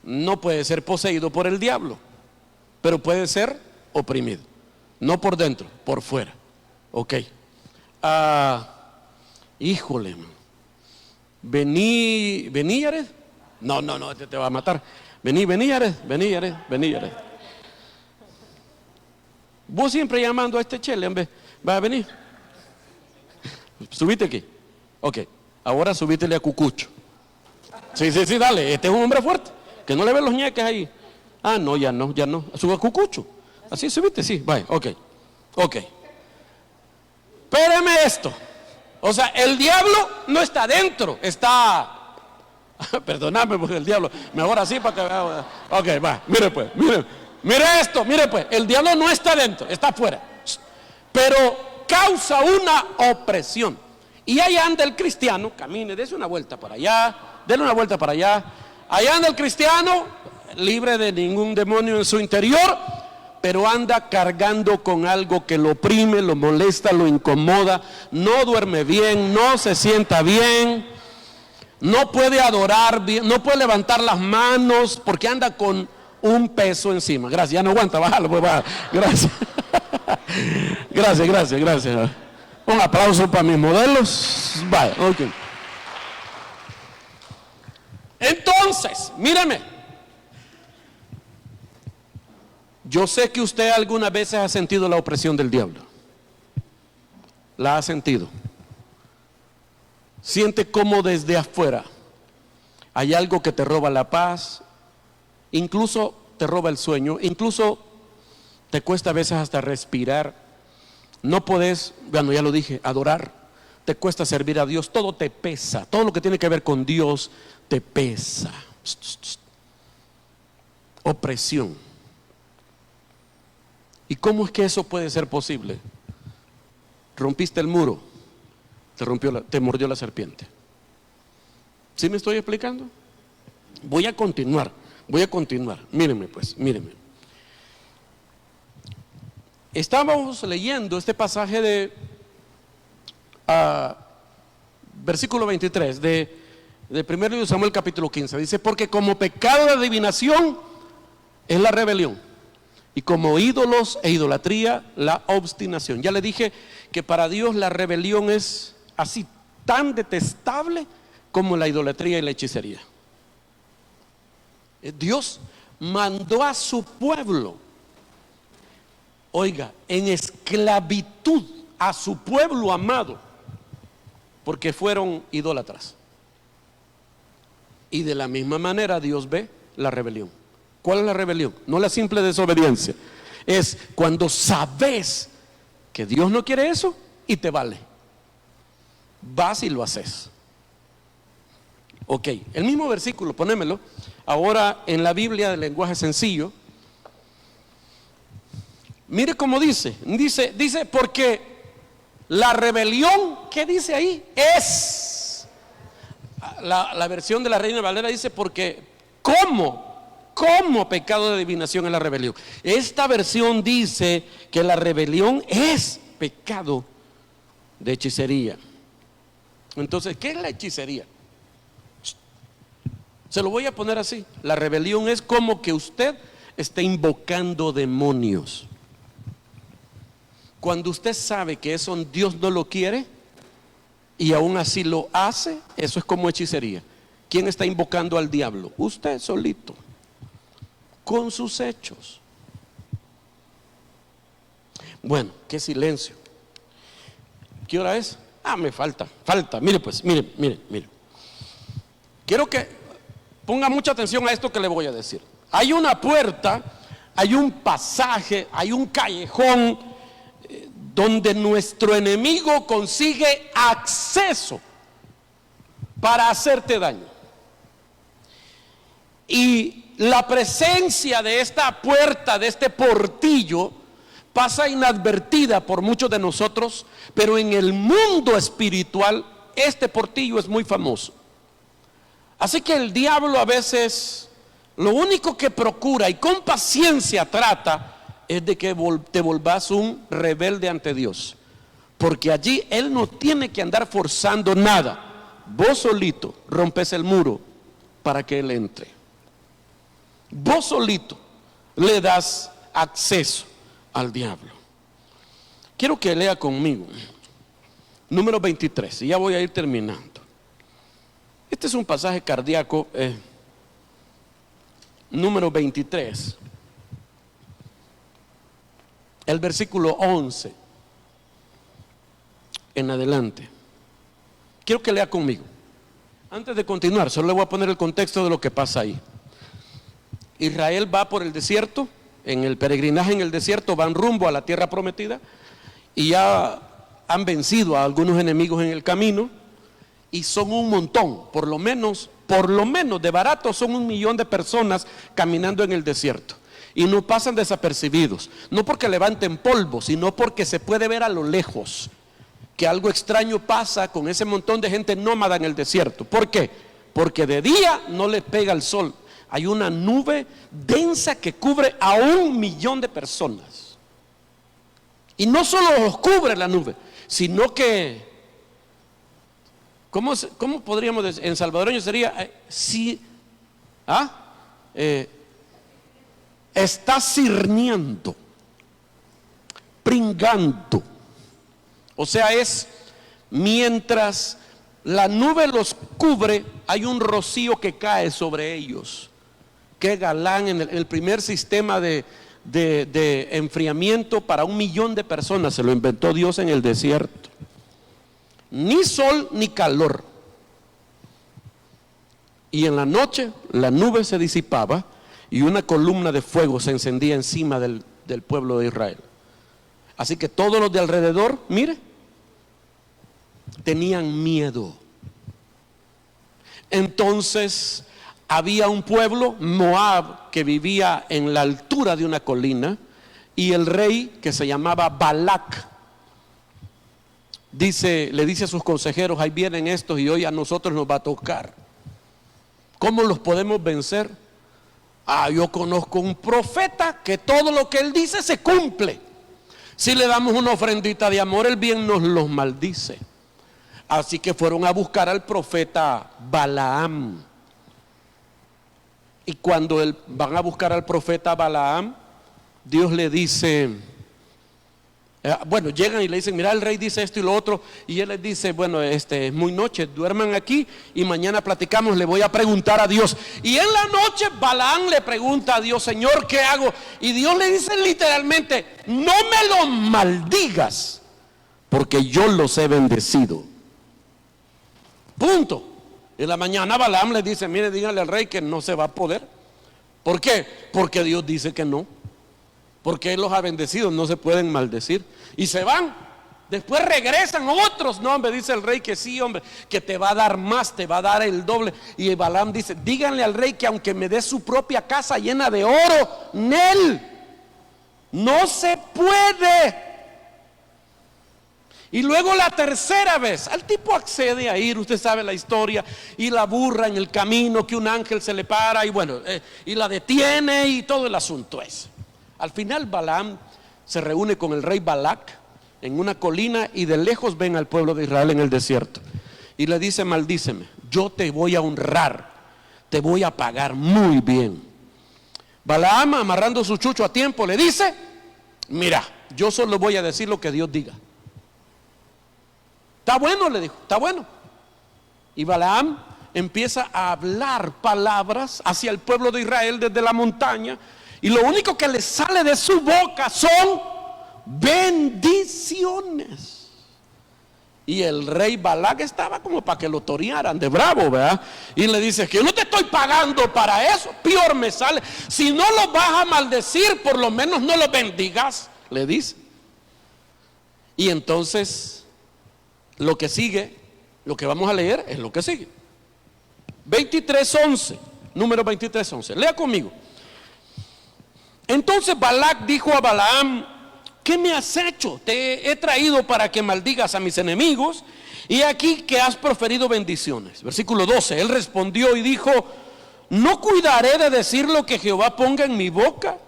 no puede ser poseído por el diablo, pero puede ser oprimido. No por dentro, por fuera. Ok. Híjole, man. Vení, Yared. No, este te va a matar. Vení, Yared. Vos siempre llamando a este chele, en vez. Va a venir. Subite aquí. Ok. Ahora subítele a Cucucho. Sí, dale. Este es un hombre fuerte. Que no le ve los ñeques ahí. No, ya no. Sube a Cucucho. Así subite, sí. Vaya, ok. Espéreme esto. O sea, el diablo no está dentro, está... Perdóname por el diablo, mejor así para que... Ok, va, mire pues, mire esto, el diablo no está dentro, está afuera, pero causa una opresión. Y ahí anda el cristiano, camine, dése una vuelta para allá, déle una vuelta para allá. Allá anda el cristiano, libre de ningún demonio en su interior, pero anda cargando con algo que lo oprime, lo molesta, lo incomoda, no duerme bien, no se sienta bien, no puede adorar bien, no puede levantar las manos porque anda con un peso encima. Gracias, ya no aguanta, bájalo, pues baja. Gracias. Gracias. Un aplauso para mis modelos. Vaya, ok. Entonces, mírame. Yo sé que usted algunas veces ha sentido la opresión del diablo. La ha sentido. Siente como desde afuera hay algo que te roba la paz, incluso te roba el sueño, incluso te cuesta a veces hasta respirar. No podés, bueno, ya lo dije, adorar. Te cuesta servir a Dios, todo te pesa, todo lo que tiene que ver con Dios te pesa. Opresión. ¿Y cómo es que eso puede ser posible? Rompiste el muro, te mordió la serpiente. ¿Sí me estoy explicando? Voy a continuar. Mírenme pues. Estábamos leyendo este pasaje de versículo 23 de 1 Samuel capítulo 15. Dice, porque como pecado de adivinación es la rebelión, y como ídolos e idolatría, la obstinación. Ya le dije que para Dios la rebelión es así tan detestable como la idolatría y la hechicería. Dios mandó a su pueblo, oiga, en esclavitud a su pueblo amado, porque fueron idólatras. Y de la misma manera Dios ve la rebelión. ¿Cuál es la rebelión? No la simple desobediencia. Es cuando sabes que Dios no quiere eso y te vale. Vas y lo haces. Ok, el mismo versículo, ponémelo. Ahora en la Biblia de lenguaje sencillo. Mire cómo dice. Dice porque la rebelión, ¿qué dice ahí? Es. La versión de la Reina Valera dice porque ¿cómo pecado de adivinación es la rebelión? Esta versión dice que la rebelión es pecado de hechicería. Entonces, ¿qué es la hechicería? Se lo voy a poner así. La rebelión es como que usted está invocando demonios. Cuando usted sabe que eso Dios no lo quiere y aún así lo hace, eso es como hechicería. ¿Quién está invocando al diablo? Usted solito, con sus hechos. Bueno, qué silencio. ¿Qué hora es? Me falta. Mire pues, mire. Quiero que ponga mucha atención a esto que le voy a decir. Hay una puerta, hay un pasaje, hay un callejón donde nuestro enemigo consigue acceso para hacerte daño. la presencia de esta puerta, de este portillo, pasa inadvertida por muchos de nosotros, pero en el mundo espiritual este portillo es muy famoso. Así que el diablo a veces lo único que procura y con paciencia trata es de que te volvás un rebelde ante Dios, porque allí Él no tiene que andar forzando nada. Vos solito rompes el muro para que Él entre. Vos solito le das acceso al diablo. Quiero que lea conmigo número 23, y ya voy a ir terminando. Este es un pasaje cardíaco, número 23, el versículo 11 en adelante. Quiero que lea conmigo. Antes de continuar, solo le voy a poner el contexto de lo que pasa ahí. Israel va por el desierto, en el peregrinaje en el desierto, van rumbo a la tierra prometida y ya han vencido a algunos enemigos en el camino y son un montón, por lo menos de barato son 1 millón de personas caminando en el desierto y no pasan desapercibidos, no porque levanten polvo, sino porque se puede ver a lo lejos que algo extraño pasa con ese montón de gente nómada en el desierto. ¿Por qué? Porque de día no le pega el sol. Hay una nube densa que cubre a 1 millón de personas. Y no solo los cubre la nube, sino que, ¿cómo podríamos decir? En salvadoreño sería, está cirneando, pringando. O sea, es mientras la nube los cubre, hay un rocío que cae sobre ellos. Qué galán en el primer sistema de enfriamiento para 1 millón de personas. Se lo inventó Dios en el desierto. Ni sol ni calor. Y en la noche la nube se disipaba y una columna de fuego se encendía encima del pueblo de Israel. Así que todos los de alrededor, mire, tenían miedo. Entonces había un pueblo, Moab, que vivía en la altura de una colina, y el rey, que se llamaba Balac, le dice a sus consejeros: ahí vienen estos y hoy a nosotros nos va a tocar. ¿Cómo los podemos vencer? Yo conozco un profeta que todo lo que él dice se cumple. Si le damos una ofrendita de amor, el bien nos los maldice. Así que fueron a buscar al profeta Balaam. Y cuando van a buscar al profeta Balaam, Dios le dice, llegan y le dicen: mira, el rey dice esto y lo otro. Y él les dice: bueno, es muy noche, duerman aquí y mañana platicamos, le voy a preguntar a Dios. Y en la noche Balaam le pregunta a Dios: Señor, ¿qué hago? Y Dios le dice literalmente: no me lo maldigas, porque yo los he bendecido. Punto. En la mañana Balaam le dice: mire, díganle al rey que no se va a poder. ¿Por qué? Porque Dios dice que no. Porque Él los ha bendecido, no se pueden maldecir. Y se van. Después regresan otros. No, hombre, dice el rey que sí, hombre, que te va a dar más, te va a dar el doble. Y Balaam dice: díganle al rey que aunque me dé su propia casa llena de oro, Nel, no se puede. Y luego la tercera vez, al tipo accede a ir, usted sabe la historia, y la burra en el camino, que un ángel se le para y y la detiene y todo el asunto es. Al final Balaam se reúne con el rey Balac en una colina y de lejos ven al pueblo de Israel en el desierto. Y le dice: maldíceme, yo te voy a honrar, te voy a pagar muy bien. Balaam, amarrando su chucho a tiempo, le dice: mira, yo solo voy a decir lo que Dios diga. Está bueno, le dijo, está bueno. Y Balaam empieza a hablar palabras hacia el pueblo de Israel desde la montaña, y lo único que le sale de su boca son bendiciones. Y el rey Balac estaba como para que lo torearan de bravo, ¿verdad? Y le dice: que yo no te estoy pagando para eso, peor me sale. Si no lo vas a maldecir, por lo menos no lo bendigas, le dice. Y entonces lo que sigue, lo que vamos a leer es lo que sigue. 23:11, Número 23:11. Lea conmigo. Entonces Balac dijo a Balaam: ¿qué me has hecho? Te he traído para que maldigas a mis enemigos, y aquí que has proferido bendiciones. Versículo 12. Él respondió y dijo: ¿no cuidaré de decir lo que Jehová ponga en mi boca?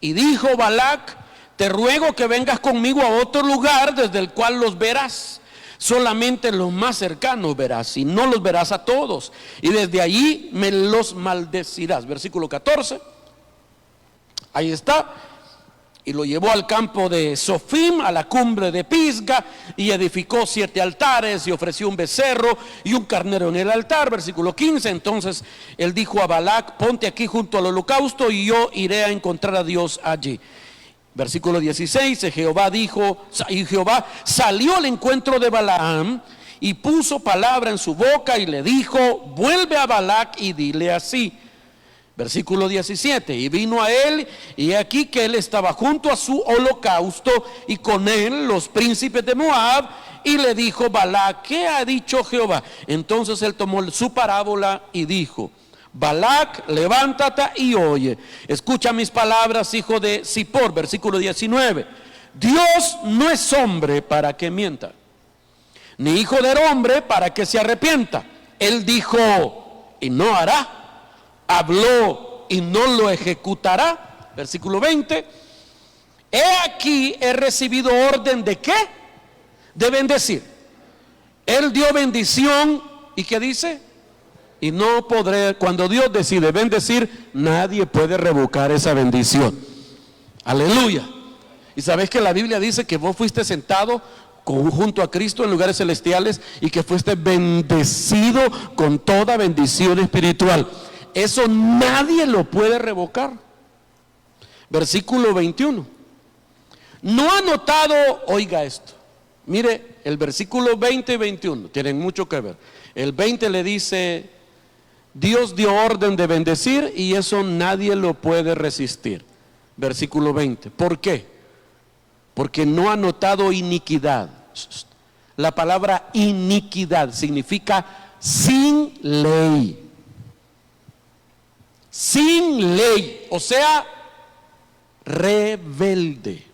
Y dijo Balac: te ruego que vengas conmigo a otro lugar desde el cual los verás. Solamente los más cercanos verás, y no los verás a todos, y desde allí me los maldecirás. Versículo 14. Ahí está. Y lo llevó al campo de Sofim, a la cumbre de Pisga, y edificó 7 altares, y ofreció un becerro y un carnero en el altar. Versículo 15. Entonces él dijo a Balac: ponte aquí junto al holocausto, y yo iré a encontrar a Dios allí. Versículo 16. Y Jehová salió al encuentro de Balaam, y puso palabra en su boca, y le dijo: vuelve a Balac y dile así. Versículo 17. Y vino a él, y aquí que él estaba junto a su holocausto, y con él los príncipes de Moab, y le dijo Balac: ¿qué ha dicho Jehová? Entonces él tomó su parábola y dijo: Balac, levántate y oye, escucha mis palabras, hijo de Zippor. Versículo 19. Dios no es hombre para que mienta, ni hijo del hombre para que se arrepienta. Él dijo y no hará, habló y no lo ejecutará. Versículo 20. He aquí, he recibido orden de ¿qué? De bendecir. Él dio bendición, ¿y qué dice? Y no podré. Cuando Dios decide bendecir, nadie puede revocar esa bendición. Aleluya. Y sabes que la Biblia dice que vos fuiste sentado junto a Cristo en lugares celestiales, y que fuiste bendecido con toda bendición espiritual. Eso nadie lo puede revocar. Versículo 21. No ha notado, oiga esto, mire, el versículo 20 y 21 tienen mucho que ver. El 20 le dice: Dios dio orden de bendecir, y eso nadie lo puede resistir. Versículo 20. ¿Por qué? Porque no ha notado iniquidad. La palabra iniquidad significa sin ley. Sin ley, o sea, rebelde,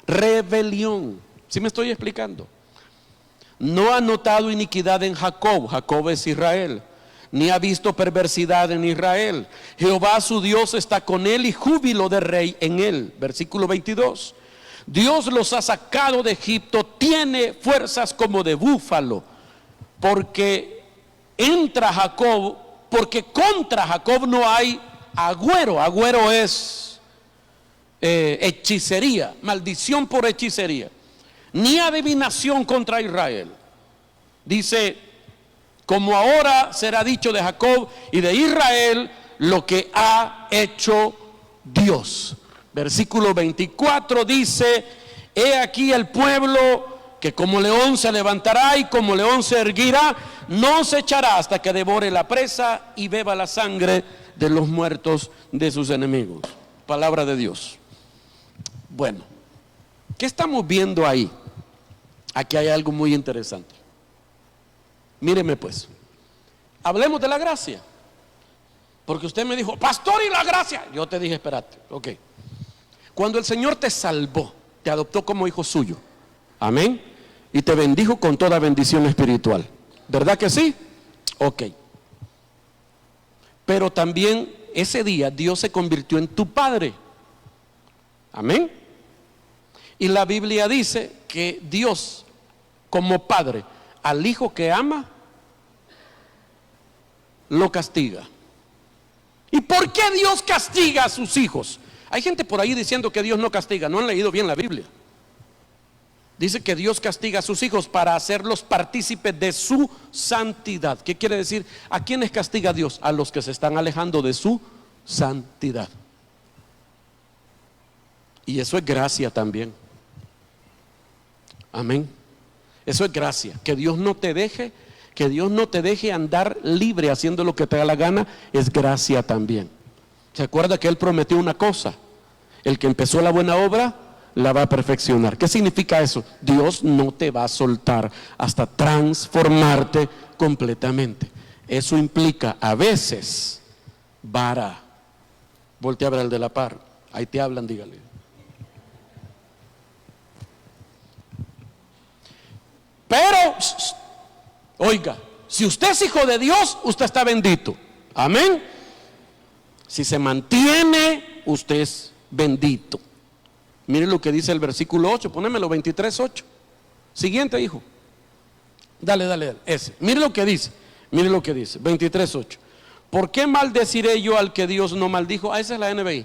rebelión. ¿Sí me estoy explicando? No ha notado iniquidad en Jacob. Jacob es Israel. Ni ha visto perversidad en Israel. Jehová su Dios está con él, y júbilo de rey en él. Versículo 22. Dios los ha sacado de Egipto, tiene fuerzas como de búfalo, porque contra Jacob no hay agüero. Agüero es hechicería, maldición por hechicería, ni adivinación contra Israel. Dice: como ahora será dicho de Jacob y de Israel lo que ha hecho Dios. Versículo 24 dice: he aquí el pueblo que como león se levantará, y como león se erguirá, no se echará hasta que devore la presa y beba la sangre de los muertos de sus enemigos. Palabra de Dios. Bueno, ¿qué estamos viendo ahí? Aquí hay algo muy interesante. Míreme pues, hablemos de la gracia, porque usted me dijo: pastor, ¿y la gracia? Yo te dije: espérate, ok. Cuando el Señor te salvó, te adoptó como hijo suyo, amén, y te bendijo con toda bendición espiritual, ¿verdad que sí? Ok. Pero también ese día Dios se convirtió en tu padre, amén. Y la Biblia dice que Dios, como padre, al hijo que ama, lo castiga. ¿Y por qué Dios castiga a sus hijos? Hay gente por ahí diciendo que Dios no castiga. No han leído bien la Biblia. Dice que Dios castiga a sus hijos para hacerlos partícipes de su santidad. ¿Qué quiere decir? ¿A quiénes castiga Dios? A los que se están alejando de su santidad. Y eso es gracia también. Amén. Eso es gracia. Que Dios no te deje andar libre haciendo lo que te da la gana, es gracia también. ¿Se acuerda que Él prometió una cosa? El que empezó la buena obra la va a perfeccionar. ¿Qué significa eso? Dios no te va a soltar hasta transformarte completamente. Eso implica a veces vara. Voltea a ver al de la par. Ahí te hablan, dígale. Pero, oiga, si usted es hijo de Dios, usted está bendito. Amén. Si se mantiene, usted es bendito. Mire lo que dice el versículo 8, ponémelo, 23:8. Siguiente, hijo. Dale, ese. Mire lo que dice, 23:8. ¿Por qué maldeciré yo al que Dios no maldijo? Esa es la NBI.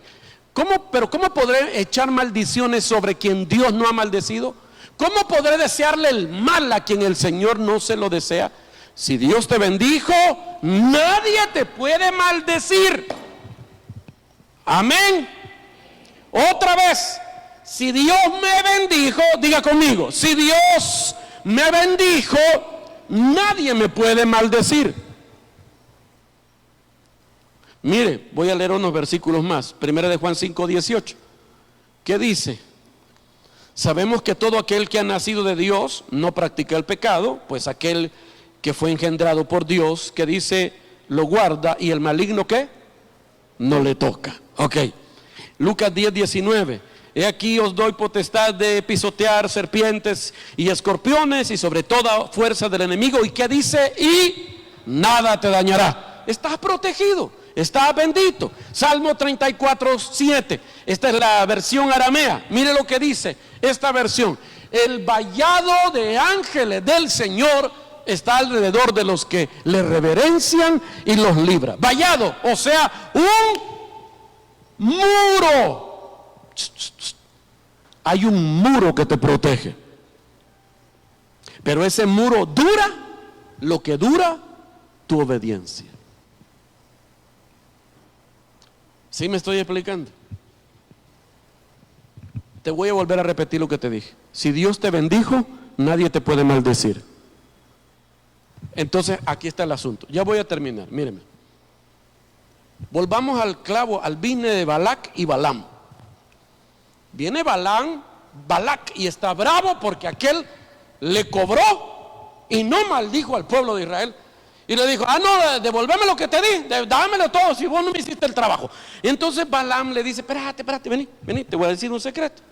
¿Cómo podré echar maldiciones sobre quien Dios no ha maldecido? ¿Cómo podré desearle el mal a quien el Señor no se lo desea? Si Dios te bendijo, nadie te puede maldecir. Amén. Otra vez, si Dios me bendijo, diga conmigo, si Dios me bendijo, nadie me puede maldecir. Mire, voy a leer unos versículos más. Primera de Juan 5:18. ¿Qué dice? Sabemos que todo aquel que ha nacido de Dios no practica el pecado, pues aquel que fue engendrado por Dios, que dice, lo guarda, y el maligno, ¿qué? No le toca. Ok. Lucas 10:19. He aquí os doy potestad de pisotear serpientes y escorpiones y sobre toda fuerza del enemigo. ¿Y qué dice? Y nada te dañará. Estás protegido, estás bendito. Salmo 34:7. Esta es la versión aramea. Mire lo que dice esta versión. El vallado de ángeles del Señor está alrededor de los que le reverencian y los libra. Vallado, o sea, un muro. Hay un muro que te protege, pero ese muro dura lo que dura tu obediencia. ¿Sí me estoy explicando? Te voy a volver a repetir lo que te dije. Si Dios te bendijo, nadie te puede maldecir. Entonces aquí está el asunto. Ya voy a terminar, míreme. Volvamos al clavo, al business de Balac y Balaam. Viene Balac y está bravo porque aquel le cobró y no maldijo al pueblo de Israel. Y le dijo, no, devolveme lo que te di, dámelo todo si vos no me hiciste el trabajo. Y entonces Balaam le dice, espérate, vení, te voy a decir un secreto.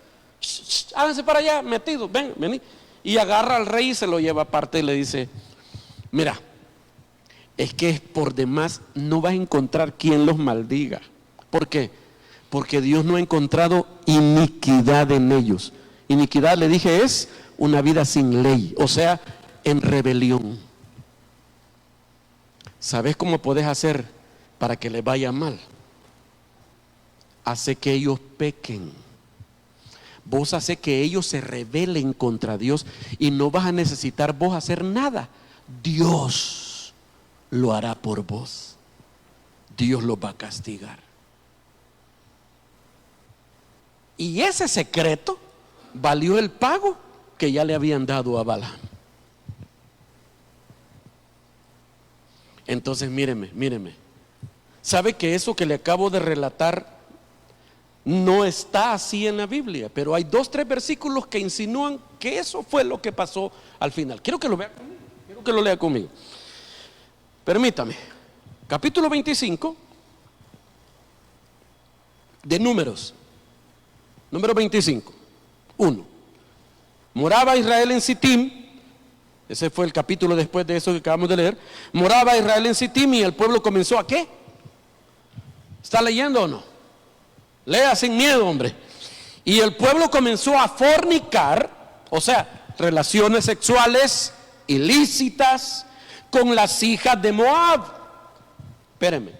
Háganse para allá, metidos, vení. Y agarra al rey y se lo lleva aparte y le dice, mira, es que por demás no vas a encontrar quien los maldiga. ¿Por qué? Porque Dios no ha encontrado iniquidad en ellos. Iniquidad, le dije, es una vida sin ley, o sea, en rebelión. ¿Sabes cómo puedes hacer para que les vaya mal? Hace que ellos pequen. Vos hace que ellos se rebelen contra Dios y no vas a necesitar vos hacer nada. Dios lo hará por vos. Dios los va a castigar. Y ese secreto valió el pago que ya le habían dado a Balaam. Entonces míreme. ¿Sabe que eso que le acabo de relatar no está así en la Biblia? Pero hay 2-3 versículos que insinúan que eso fue lo que pasó al final. Quiero que lo vea conmigo, quiero que lo lea conmigo. Permítame. Capítulo 25 de Números. Número 25, 1. Moraba Israel en Sittim. Ese fue el capítulo después de eso que acabamos de leer. Moraba Israel en Sittim y el pueblo comenzó ¿a qué? ¿Está leyendo o no? Lea sin miedo, hombre. Y el pueblo comenzó a fornicar, o sea, relaciones sexuales ilícitas con las hijas de Moab. Espérenme.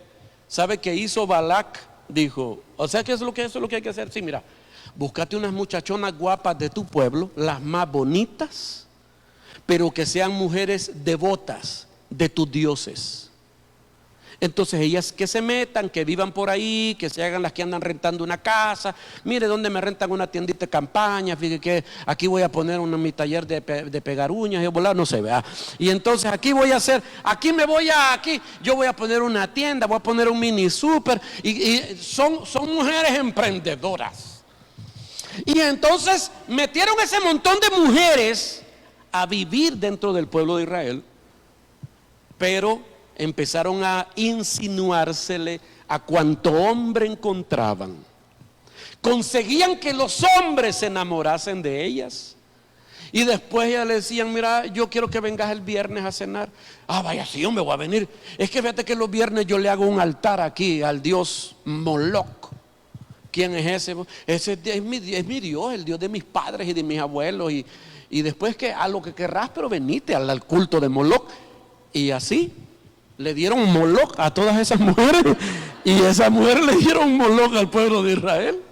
¿Sabe qué hizo Balac? Dijo, o sea, ¿qué es lo que eso es lo que hay que hacer? Sí, mira, búscate unas muchachonas guapas de tu pueblo, las más bonitas, pero que sean mujeres devotas de tus dioses. Entonces ellas que se metan, que vivan por ahí, que se hagan las que andan rentando una casa. Mire dónde me rentan una tiendita de campaña. Fíjate que aquí voy a poner mi taller de pegar uñas y volar, no se vea. Y entonces aquí voy a hacer, yo voy a poner una tienda, voy a poner un mini súper. Y son mujeres emprendedoras. Y entonces metieron ese montón de mujeres a vivir dentro del pueblo de Israel, pero empezaron a insinuársele a cuanto hombre encontraban. Conseguían que los hombres se enamorasen de ellas. Y después ya le decían: mira, yo quiero que vengas el viernes a cenar. Ah, vaya, sí, yo me voy a venir. Es que fíjate que los viernes yo le hago un altar aquí al dios Moloch. ¿Quién es ese? Ese es mi Dios, el Dios de mis padres y de mis abuelos. Y después que a lo que querrás, pero venite al culto de Moloch. Y así le dieron Moloch a todas esas mujeres. Y esas mujeres le dieron Moloch al pueblo de Israel.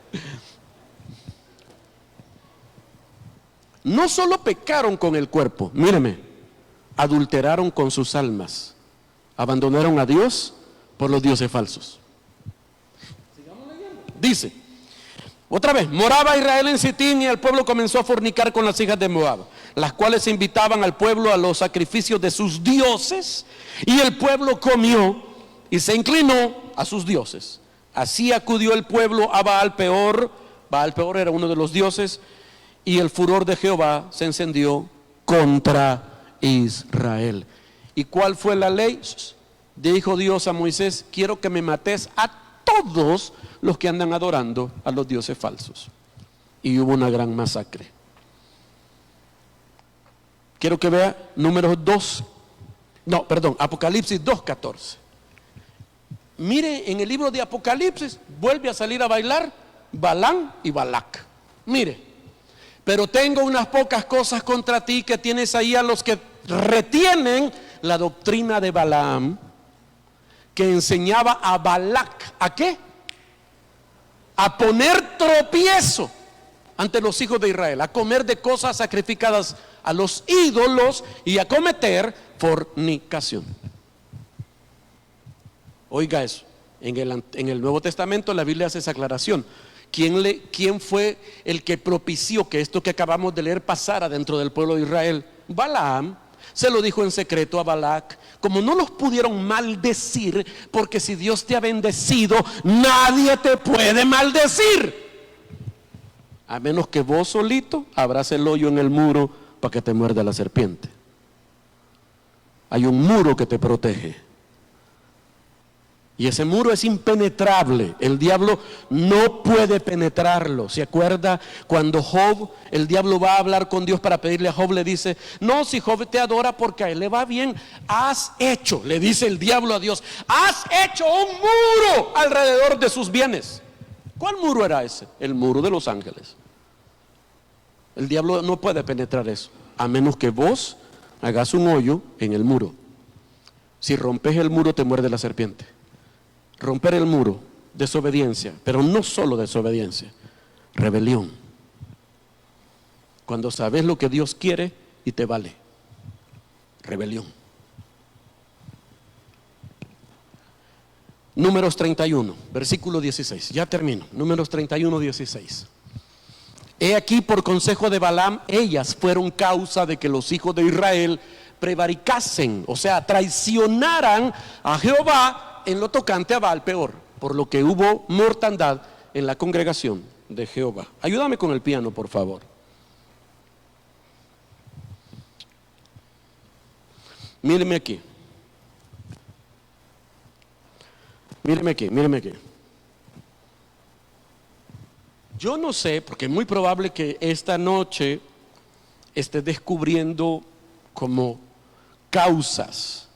No solo pecaron con el cuerpo, míreme, adulteraron con sus almas. Abandonaron a Dios por los dioses falsos. Dice, otra vez, moraba Israel en Sitín y el pueblo comenzó a fornicar con las hijas de Moab, las cuales invitaban al pueblo a los sacrificios de sus dioses, y el pueblo comió y se inclinó a sus dioses. Así acudió el pueblo a Baal Peor. Baal Peor era uno de los dioses, y el furor de Jehová se encendió contra Israel. ¿Y cuál fue la ley? Dijo Dios a Moisés: quiero que me mates a todos los que andan adorando a los dioses falsos. Y hubo una gran masacre. Quiero que vea Apocalipsis 2:14. Mire, en el libro de Apocalipsis vuelve a salir a bailar Balaam y Balac. Mire, pero tengo unas pocas cosas contra ti, que tienes ahí a los que retienen la doctrina de Balaam, que enseñaba a Balac, ¿a qué? A poner tropiezo ante los hijos de Israel, a comer de cosas sacrificadas a los ídolos y a cometer fornicación. Oiga eso, en el Nuevo Testamento la Biblia hace esa aclaración. ¿Quién fue el que propició que esto que acabamos de leer pasara dentro del pueblo de Israel? Balaam. Se lo dijo en secreto a Balac. Como no los pudieron maldecir, porque si Dios te ha bendecido, nadie te puede maldecir, a menos que vos solito abras el hoyo en el muro para que te muerda la serpiente. Hay un muro que te protege. Y ese muro es impenetrable. El diablo no puede penetrarlo. ¿Se acuerda cuando Job, el diablo va a hablar con Dios para pedirle a Job? Le dice: no, si Job te adora porque a él le va bien, has hecho, le dice el diablo a Dios, has hecho un muro alrededor de sus bienes. ¿Cuál muro era ese? El muro de los ángeles. El diablo no puede penetrar eso, a menos que vos hagas un hoyo en el muro. Si rompes el muro, te muerde la serpiente. Romper el muro, desobediencia, pero no solo desobediencia, rebelión. Cuando sabes lo que Dios quiere y te vale, rebelión. Números 31, versículo 16, ya termino. Números 31, 16. He aquí, por consejo de Balaam, ellas fueron causa de que los hijos de Israel prevaricasen, o sea, traicionaran a Jehová en lo tocante a Baal Peor, por lo que hubo mortandad en la congregación de Jehová. Ayúdame con el piano, por favor. Míreme aquí. Míreme aquí, míreme aquí. Yo no sé, porque es muy probable que esta noche estés descubriendo como causas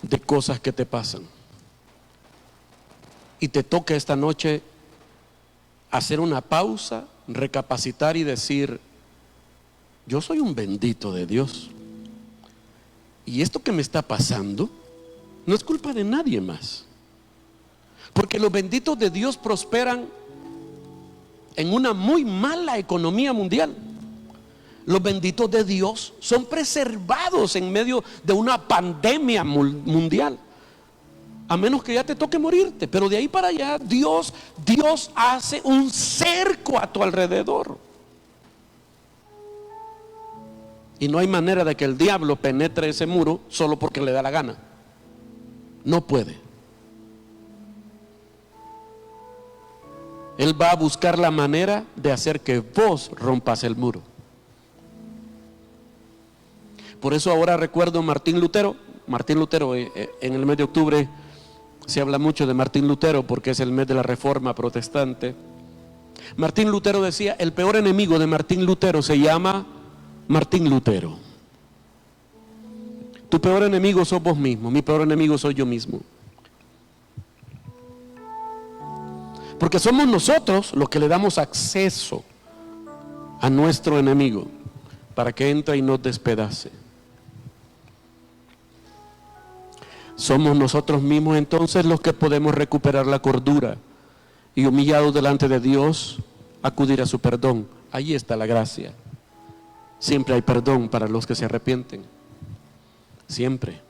de cosas que te pasan. Y te toca esta noche hacer una pausa, recapacitar y decir: yo soy un bendito de Dios, y esto que me está pasando no es culpa de nadie más, porque los benditos de Dios prosperan en una muy mala economía mundial. Los benditos de Dios son preservados en medio de una pandemia mundial, a menos que ya te toque morirte. Pero de ahí para allá Dios hace un cerco a tu alrededor, y no hay manera de que el diablo penetre ese muro solo porque le da la gana. No puede. Él va a buscar la manera de hacer que vos rompas el muro. Por eso ahora recuerdo a Martín Lutero, Martín Lutero, en el mes de octubre se habla mucho de Martín Lutero porque es el mes de la Reforma Protestante. Martín Lutero decía, el peor enemigo de Martín Lutero se llama Martín Lutero. Tu peor enemigo sos vos mismo, mi peor enemigo soy yo mismo. Porque somos nosotros los que le damos acceso a nuestro enemigo para que entre y nos despedace. Somos nosotros mismos entonces los que podemos recuperar la cordura y, humillados delante de Dios, acudir a su perdón. Ahí está la gracia. Siempre hay perdón para los que se arrepienten. Siempre.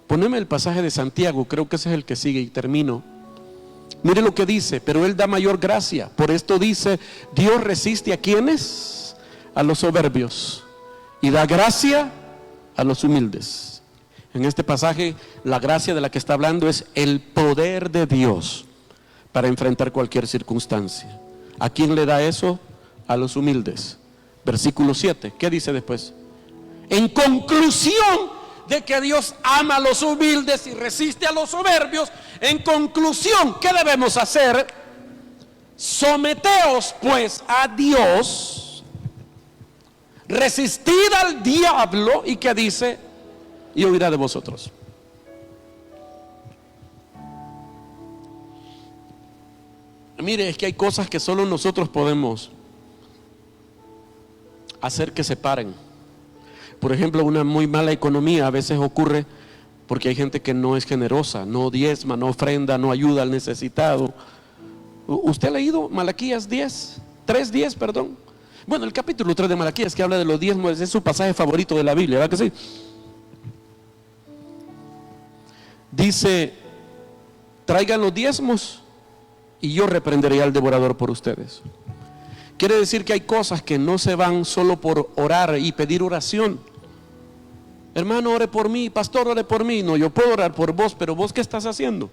Poneme el pasaje de Santiago, creo que ese es el que sigue y termino. Mire lo que dice, pero Él da mayor gracia. Por esto dice, Dios resiste a quienes, a los soberbios, y da gracia a los humildes. En este pasaje, la gracia de la que está hablando es el poder de Dios para enfrentar cualquier circunstancia. ¿A quién le da eso? A los humildes. Versículo 7, ¿qué dice después? En conclusión de que Dios ama a los humildes y resiste a los soberbios, en conclusión, ¿qué debemos hacer? Someteos pues a Dios, resistid al diablo, y que dice, y huirá de vosotros. Mire, es que hay cosas que solo nosotros podemos hacer que se paren. Por ejemplo, una muy mala economía a veces ocurre porque hay gente que no es generosa, no diezma, no ofrenda, no ayuda al necesitado. ¿Usted ha leído Malaquías 3:10, perdón? Bueno, el capítulo 3 de Malaquías, que habla de los diezmos, es su pasaje favorito de la Biblia, ¿verdad que sí? Dice, traigan los diezmos y yo reprenderé al devorador por ustedes. Quiere decir que hay cosas que no se van solo por orar y pedir oración. Hermano, ore por mí, pastor, ore por mí. No, yo puedo orar por vos, pero vos, ¿qué estás haciendo?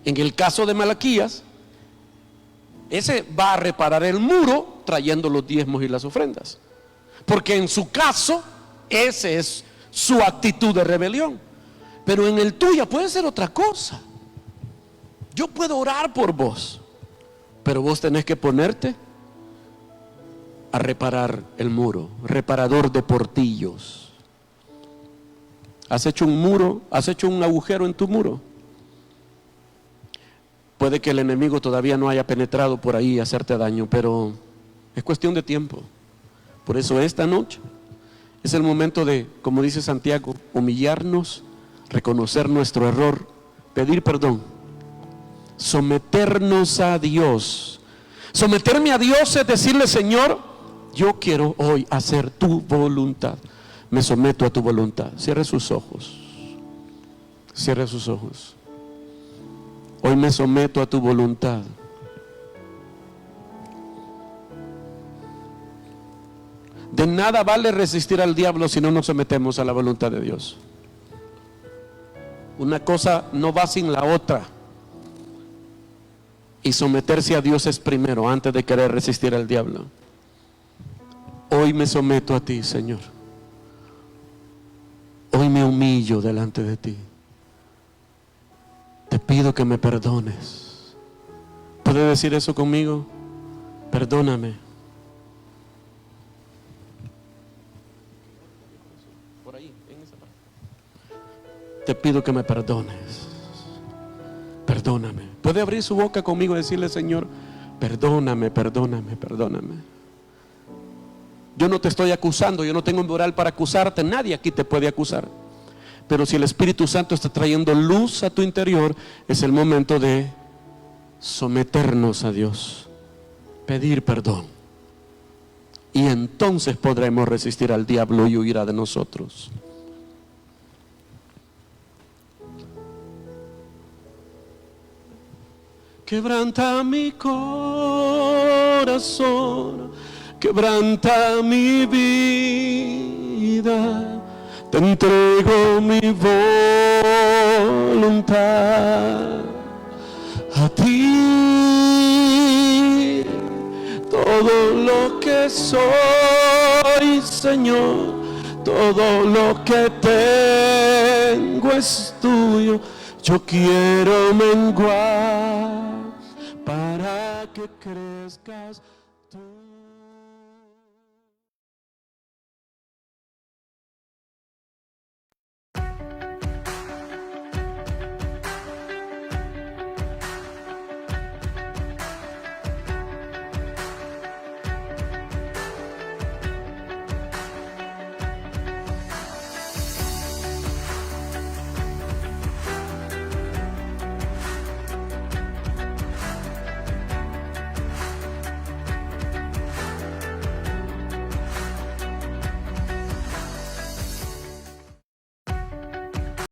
En el caso de Malaquías, ese va a reparar el muro trayendo los diezmos y las ofrendas, porque en su caso esa es su actitud de rebelión. Pero en el tuyo puede ser otra cosa. Yo puedo orar por vos, pero vos tenés que ponerte a reparar el muro, reparador de portillos. ¿Has hecho un muro? ¿Has hecho un agujero en tu muro? Puede que el enemigo todavía no haya penetrado por ahí y hacerte daño, pero es cuestión de tiempo. Por eso esta noche es el momento de, como dice Santiago, humillarnos, reconocer nuestro error, pedir perdón, someternos a Dios. Someterme a Dios es decirle, Señor, yo quiero hoy hacer tu voluntad. Me someto a tu voluntad. Cierre sus ojos. Cierre sus ojos. Hoy me someto a tu voluntad. De nada vale resistir al diablo si no nos sometemos a la voluntad de Dios. Una cosa no va sin la otra. Y someterse a Dios es primero, antes de querer resistir al diablo. Hoy me someto a ti, Señor. Hoy me humillo delante de ti. Te pido que me perdones. ¿Puede decir eso conmigo? Perdóname. Por ahí, en esa parte. Te pido que me perdones. Perdóname. ¿Puede abrir su boca conmigo y decirle, Señor, perdóname, perdóname, perdóname? Yo no te estoy acusando, yo no tengo moral para acusarte, nadie aquí te puede acusar. Pero si el Espíritu Santo está trayendo luz a tu interior, es el momento de someternos a Dios, pedir perdón. Y entonces podremos resistir al diablo y huirá de nosotros. Quebranta mi corazón, quebranta mi vida. Te entrego mi voluntad a ti. Todo lo que soy, Señor, todo lo que tengo es tuyo. Yo quiero menguar para que crezcas tú.